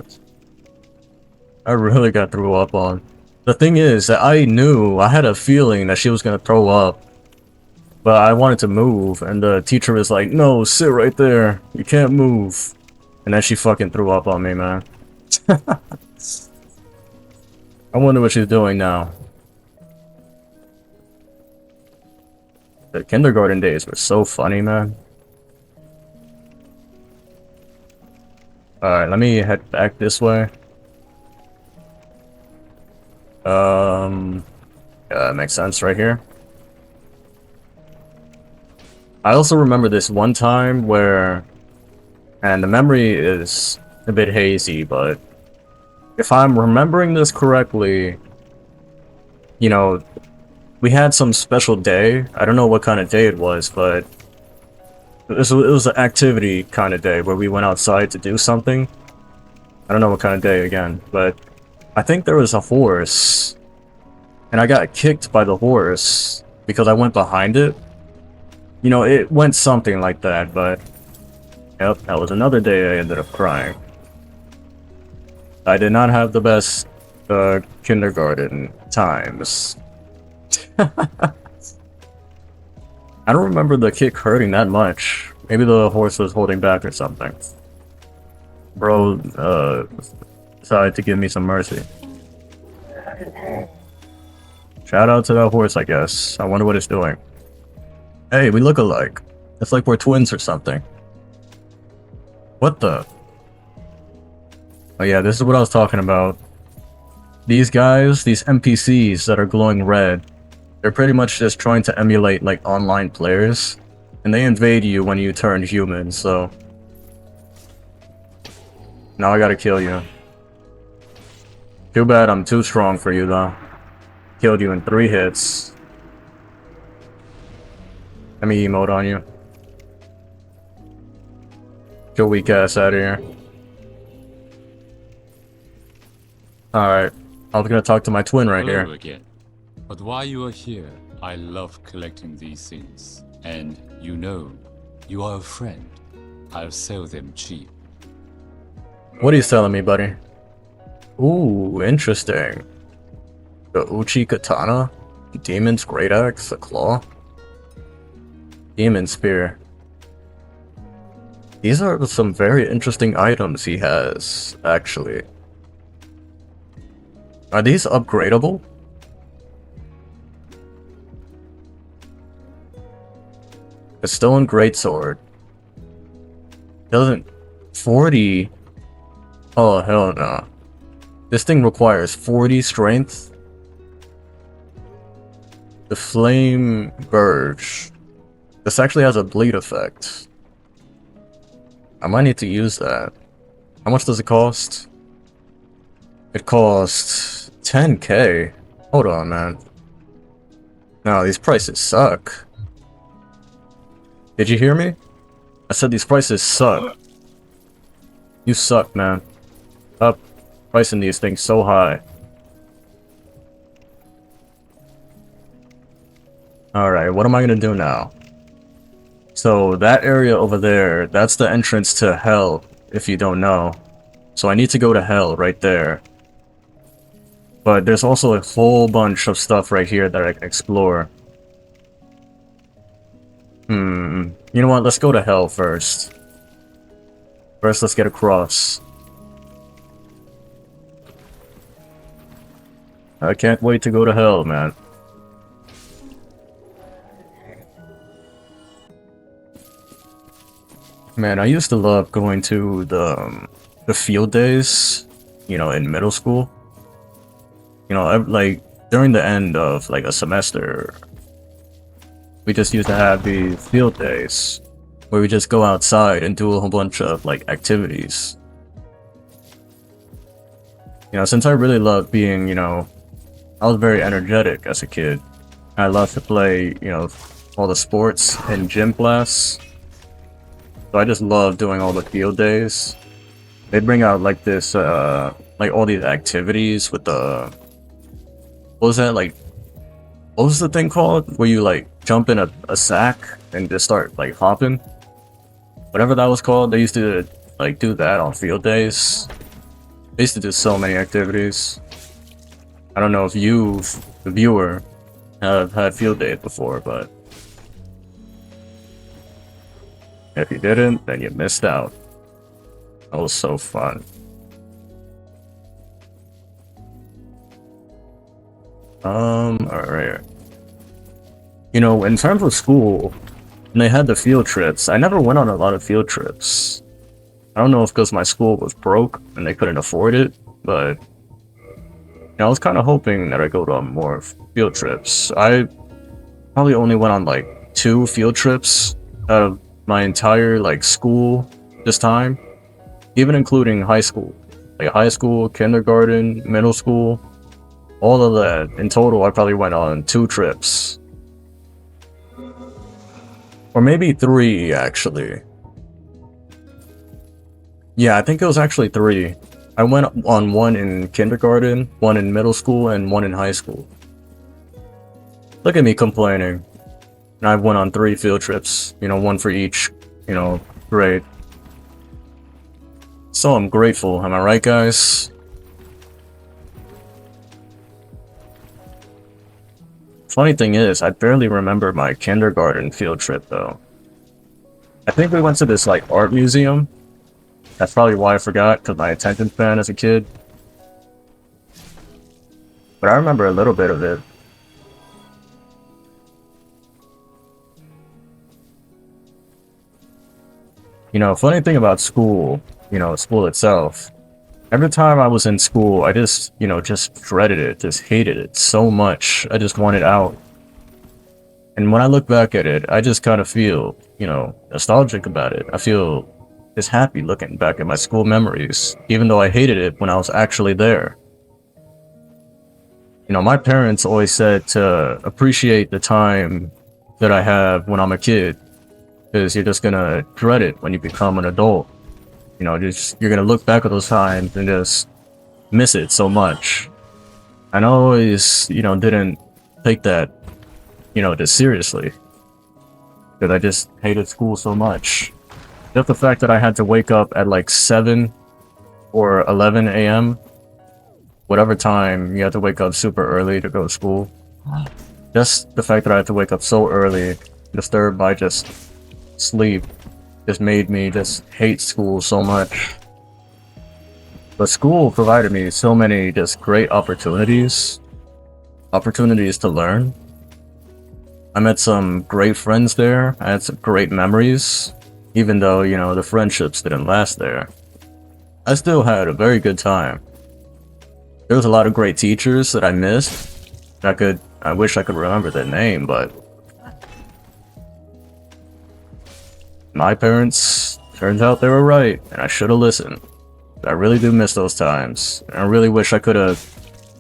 Speaker 1: I really got threw up on. The thing is that I knew, I had a feeling that she was gonna throw up, but I wanted to move, and the teacher was like, no, sit right there, you can't move. And then she fucking threw up on me, man. I wonder what she's doing now. The kindergarten days were so funny, man. Alright, let me head back this way. Makes sense right here. I also remember this one time where, and the memory is a bit hazy, but if I'm remembering this correctly, you know, we had some special day. I don't know what kind of day it was, but it was an activity kind of day where we went outside to do something. I don't know what kind of day again, but I think there was a horse, and I got kicked by the horse because I went behind it. You know, it went something like that, but yep, that was another day I ended up crying. I did not have the best kindergarten times. I don't remember the kick hurting that much. Maybe the horse was holding back or something. Bro decided to give me some mercy. Shout out to that horse, I guess. I wonder what it's doing. Hey, we look alike. It's like we're twins or something. What the? Oh yeah, this is what I was talking about. These guys, these NPCs that are glowing red, they're pretty much just trying to emulate like online players. And they invade you when you turn human, so... Now I gotta kill you. Too bad I'm too strong for you though. Killed you in 3 hits. Let me emote on you. Get your weak ass out of here. Alright. I was gonna talk to my twin right
Speaker 6: Hello
Speaker 1: here.
Speaker 6: again. But while you are here, I love collecting these things. And you know, you are a friend. I'll sell them cheap.
Speaker 1: What are you selling me, buddy? Ooh, interesting. The Uchi Katana? Demon's Great Axe? A Claw? Demon Spear. These are some very interesting items he has, actually. Are these upgradable? A Stone Greatsword. Doesn't... 40... Oh, hell no. This thing requires 40 strength. The Flame Burge. This actually has a bleed effect. I might need to use that. How much does it cost? It costs 10k. Hold on, man. No, these prices suck. Did you hear me? I said these prices suck. You suck, man. Up pricing these things so high. Alright, what am I gonna do now? So that area over there, that's the entrance to hell, if you don't know. So I need to go to hell right there. But there's also a whole bunch of stuff right here that I can explore. You know what? Let's go to hell first. First, let's get across. I can't wait to go to hell, man. Man, I used to love going to the field days, you know, in middle school. You know, like during the end of like a semester, we just used to have these field days where we just go outside and do a whole bunch of like activities. You know, since I really loved being, you know, I was very energetic as a kid. I loved to play, you know, all the sports in gym class. So I just love doing all the field days. They bring out like this, like all these activities with the, what was that, like, what was the thing called? Where you like jump in a sack and just start like hopping? Whatever that was called, they used to like do that on field days. They used to do so many activities. I don't know if you, the viewer, have had field days before, but if you didn't, then you missed out. That was so fun. Alright. You know, in terms of school, when they had the field trips, I never went on a lot of field trips. I don't know if because my school was broke and they couldn't afford it, but you know, I was kind of hoping that I go to more field trips. I probably only went on like 2 field trips out of my entire like school this time, even including high school. Like high school, kindergarten, middle school, all of that. In total, I probably went on 2 trips. Or maybe 3, actually. Yeah, I think it was actually 3. I went on 1 in kindergarten, 1 in middle school, and 1 in high school. Look at me complaining. And I went on 3 field trips, you know, 1 for each, you know, grade. So I'm grateful, am I right, guys? Funny thing is, I barely remember my kindergarten field trip, though. I think we went to this, like, art museum. That's probably why I forgot, because my attention span as a kid. But I remember a little bit of it. You know, funny thing about school, you know, school itself. Every time I was in school, I just, you know, just dreaded it, just hated it so much. I just wanted out. And when I look back at it, I just kind of feel, you know, nostalgic about it. I feel just happy looking back at my school memories, even though I hated it when I was actually there. You know, my parents always said to appreciate the time that I have when I'm a kid, because you're just gonna dread it when you become an adult. You know, just you're gonna look back at those times and just miss it so much. And I always, you know, didn't take that, you know, just seriously, because I just hated school so much. Just the fact that I had to wake up at like 7 or 11 a.m., whatever time you had to wake up super early to go to school. Just the fact that I had to wake up so early, disturbed by just sleep, just made me just hate school so much. But school provided me so many just great opportunities to learn. I met some great friends there. I had some great memories, even though, you know, the friendships didn't last there. I still had a very good time. There was a lot of great teachers that I missed. I wish I could remember their name, but my parents, turns out they were right, and I should have listened. I really do miss those times, and I really wish I could have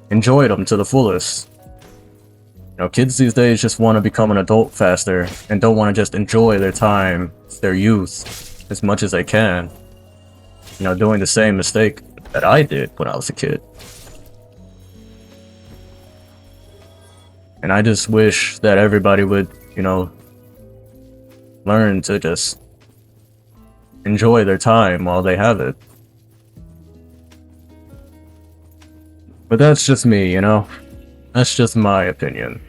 Speaker 1: enjoyed them to the fullest. You know, kids these days just want to become an adult faster, and don't want to just enjoy their time, their youth, as much as they can. You know, doing the same mistake that I did when I was a kid. And I just wish that everybody would, you know, learn to just enjoy their time while they have it. But that's just me, you know? That's just my opinion.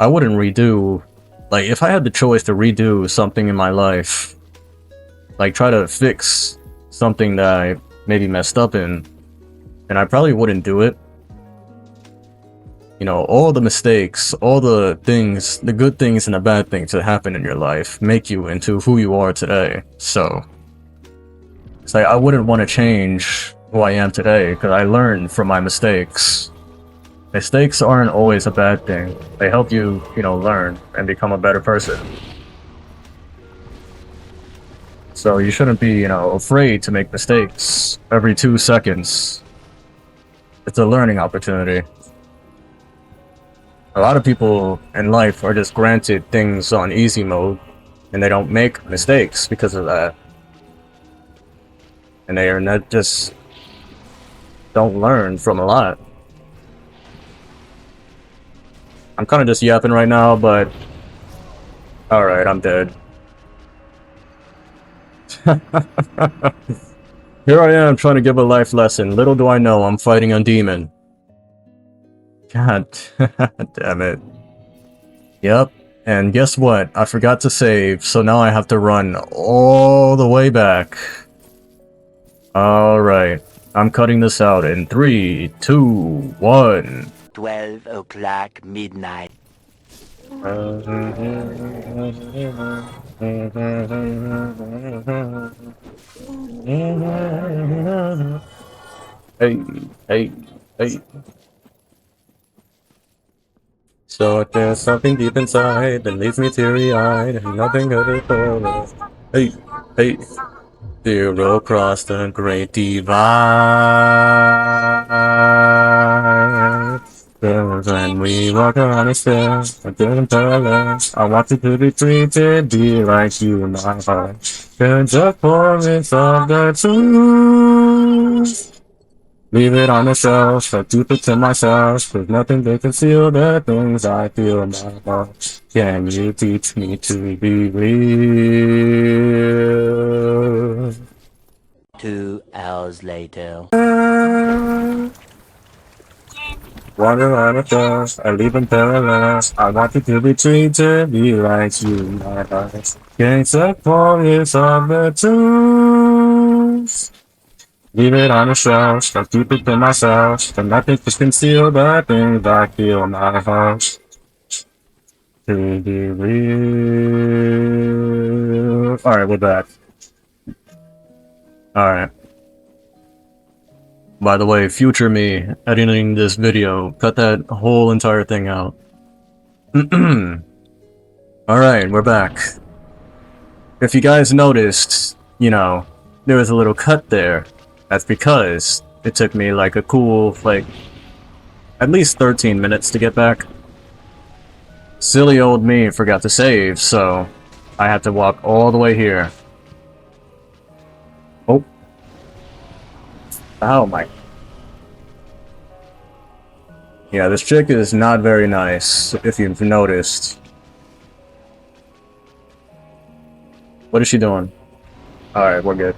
Speaker 1: I wouldn't redo... Like, if I had the choice to redo something in my life, like try to fix something that I maybe messed up in, and I probably wouldn't do it. You know, all the mistakes, all the things, the good things and the bad things that happen in your life make you into who you are today. So, it's like I wouldn't want to change who I am today because I learned from my mistakes. Mistakes aren't always a bad thing. They help you, you know, learn and become a better person. So you shouldn't be, you know, afraid to make mistakes every 2 seconds. It's a learning opportunity. A lot of people in life are just granted things on easy mode, and they don't make mistakes because of that. And they are not just don't learn from a lot. I'm kind of just yapping right now, but alright, I'm dead. Here I am trying to give a life lesson. Little do I know I'm fighting a demon. God damn it. Yep, and guess what? I forgot to save, so now I have to run all the way back. Alright, I'm cutting this out in 3, 2, 1.
Speaker 3: 12 o'clock midnight.
Speaker 1: Hey, hey, hey. So there's something deep inside that leaves me teary-eyed, and nothing good is over. Hey, hey. Zero across the great divide. When we walk around the stairs, I didn't paralyze. I wanted to be treated, be like you in my heart. Cause the chorus of the truth. Leave it on the shelf, I keep it to myself. There's nothing to conceal the things I feel in my heart. Can you teach me to be real?
Speaker 3: 2 hours later.
Speaker 1: Water on a dust, I leave them paralyzed. I want you to be treated, be like you, my heart. Can't separate of the truth. Leave it on the shelf, I keep it to myself. There's nothing to conceal the things I feel in my heart. To be real. Alright, we're back. Alright. By the way, future me editing this video, cut that whole entire thing out. Alright, we're back. If you guys noticed, you know, there was a little cut there. That's because it took me like a cool, like, at least 13 minutes to get back. Silly old me forgot to save, so I had to walk all the way here. Oh. Oh my. Yeah, this chick is not very nice, if you've noticed. What is she doing? Alright, we're good.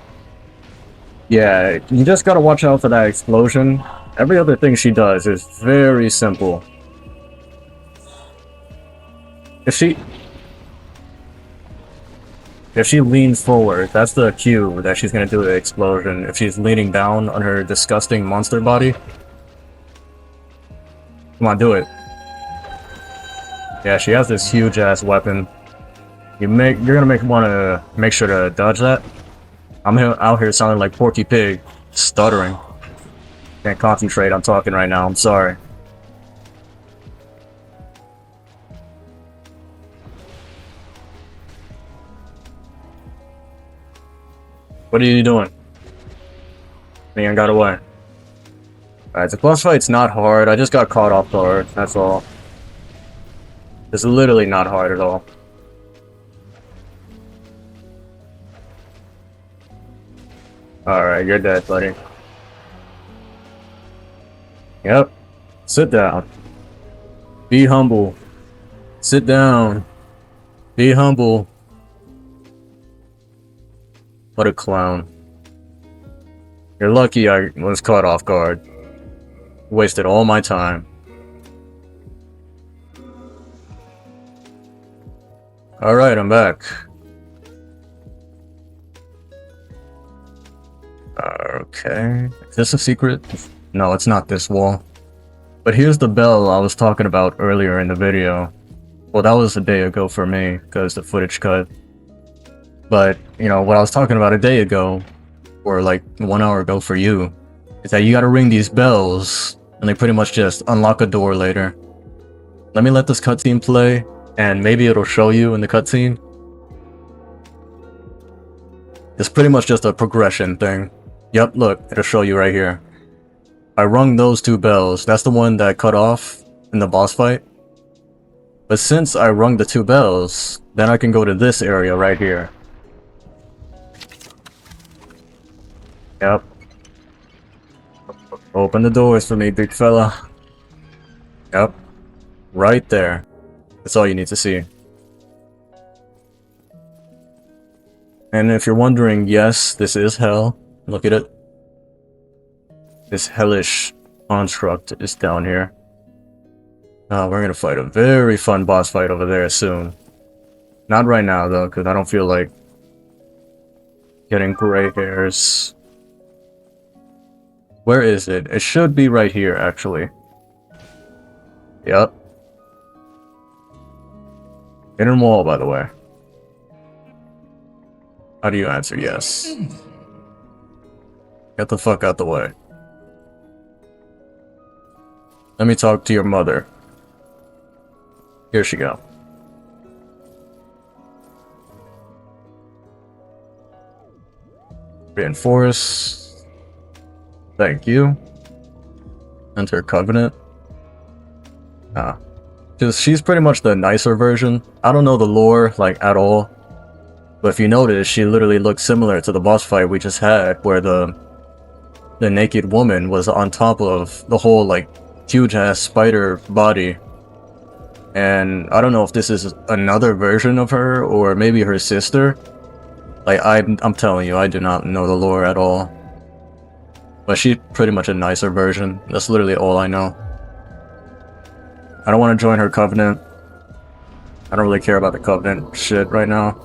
Speaker 1: Yeah, you just gotta watch out for that explosion. Every other thing she does is very simple. If she leans forward, that's the cue that she's gonna do the explosion. If she's leaning down on her disgusting monster body. Come on, do it. Yeah, she has this huge ass weapon. You're gonna wanna make sure to dodge that. I'm out here sounding like Porky Pig, stuttering. Can't concentrate on talking right now, I'm sorry. What are you doing? Man got away. Alright, the boss fight's not hard, I just got caught off guard, that's all. It's literally not hard at all. Alright, you're dead, buddy. Yep, Sit down. Be humble. Sit down. Be humble. What a clown. You're lucky I was caught off guard. Wasted all my time. Alright, I'm back. Okay. Is this a secret? No, it's not this wall. But here's the bell I was talking about earlier in the video. Well, that was a day ago for me, because the footage cut. But, you know, what I was talking about a day ago, or like 1 hour ago for you, is that you gotta ring these bells, and they pretty much just unlock a door later. Let me let this cutscene play, and maybe it'll show you in the cutscene. It's pretty much just a progression thing. Yep, look, it'll show you right here. I rung those 2 bells. That's the one that cut off in the boss fight. But since I rung the 2 bells, then I can go to this area right here. Yep. Open the doors for me, big fella. Yep. Right there. That's all you need to see. And if you're wondering, yes, this is hell. Look at it. This hellish construct is down here. We're gonna fight a very fun boss fight over there soon. Not right now though, because I don't feel like getting gray hairs. Where is it? It should be right here, actually. Yep. Hidden wall, by the way. How do you answer yes? Get the fuck out the way. Let me talk to your mother. Here she go. Reinforce. Thank you. Enter Covenant. She's pretty much the nicer version. I don't know the lore, like, at all. But if you notice, she literally looks similar to the boss fight we just had, where the naked woman was on top of the whole, like, huge-ass spider body. And I don't know if this is another version of her, or maybe her sister. Like, I'm telling you, I do not know the lore at all. But she's pretty much a nicer version. That's literally all I know. I don't want to join her Covenant. I don't really care about the Covenant shit right now.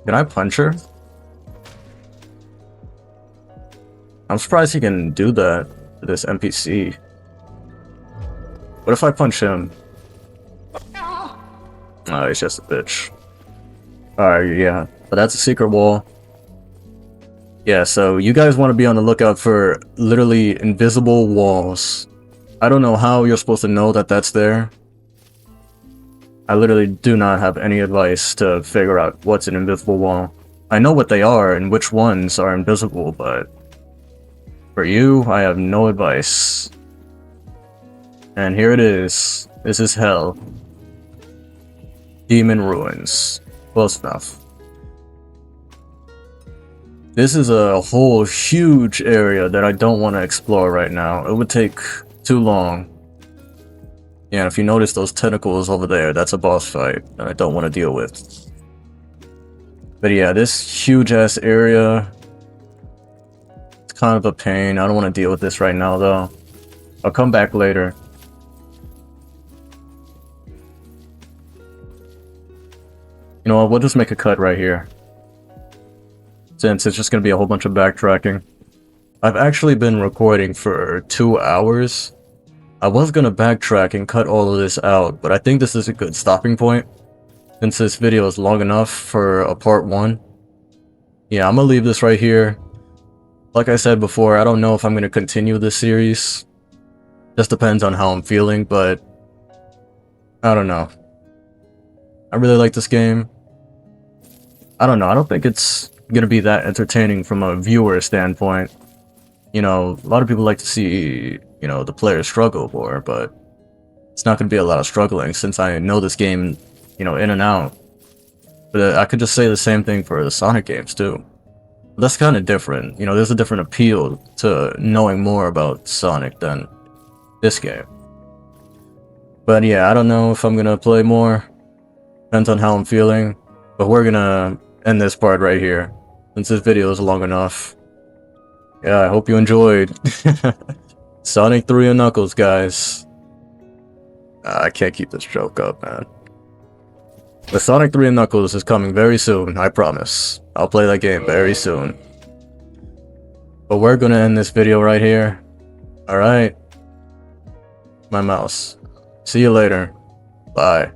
Speaker 1: Can I punch her? I'm surprised he can do that to this NPC. What if I punch him? Oh, he's just a bitch. Alright, yeah. But that's a secret wall. Yeah, so you guys want to be on the lookout for literally invisible walls. I don't know how you're supposed to know that that's there. I literally do not have any advice to figure out what's an invisible wall. I know what they are and which ones are invisible, but for you, I have no advice. And here it is. This is hell. Demon Ruins. Close enough. This is a whole huge area that I don't want to explore right now. It would take too long. Yeah, if you notice those tentacles over there, that's a boss fight that I don't want to deal with. But yeah, this huge ass area, it's kind of a pain. I don't want to deal with this right now though. I'll come back later. You know what, we'll just make a cut right here, since it's just going to be a whole bunch of backtracking. I've actually been recording for 2 hours. I was going to backtrack and cut all of this out, but I think this is a good stopping point, since this video is long enough for a part 1. Yeah, I'm going to leave this right here. Like I said before, I don't know if I'm going to continue this series. Just depends on how I'm feeling, but I don't know. I really like this game. I don't know, I don't think it's gonna be that entertaining from a viewer standpoint. You know, a lot of people like to see, you know, the players struggle more, but it's not gonna be a lot of struggling since I know this game, you know, in and out. But I could just say the same thing for the Sonic games too. But that's kind of different. You know, there's a different appeal to knowing more about Sonic than this game. But yeah, I don't know if I'm gonna play more. Depends on how I'm feeling. But we're gonna end this part right here, since this video is long enough. Yeah, I hope you enjoyed. Sonic 3 and Knuckles, guys. I can't keep this joke up, man. The Sonic 3 and Knuckles is coming very soon, I promise. I'll play that game very soon. But we're gonna end this video right here. Alright? My mouse. See you later. Bye.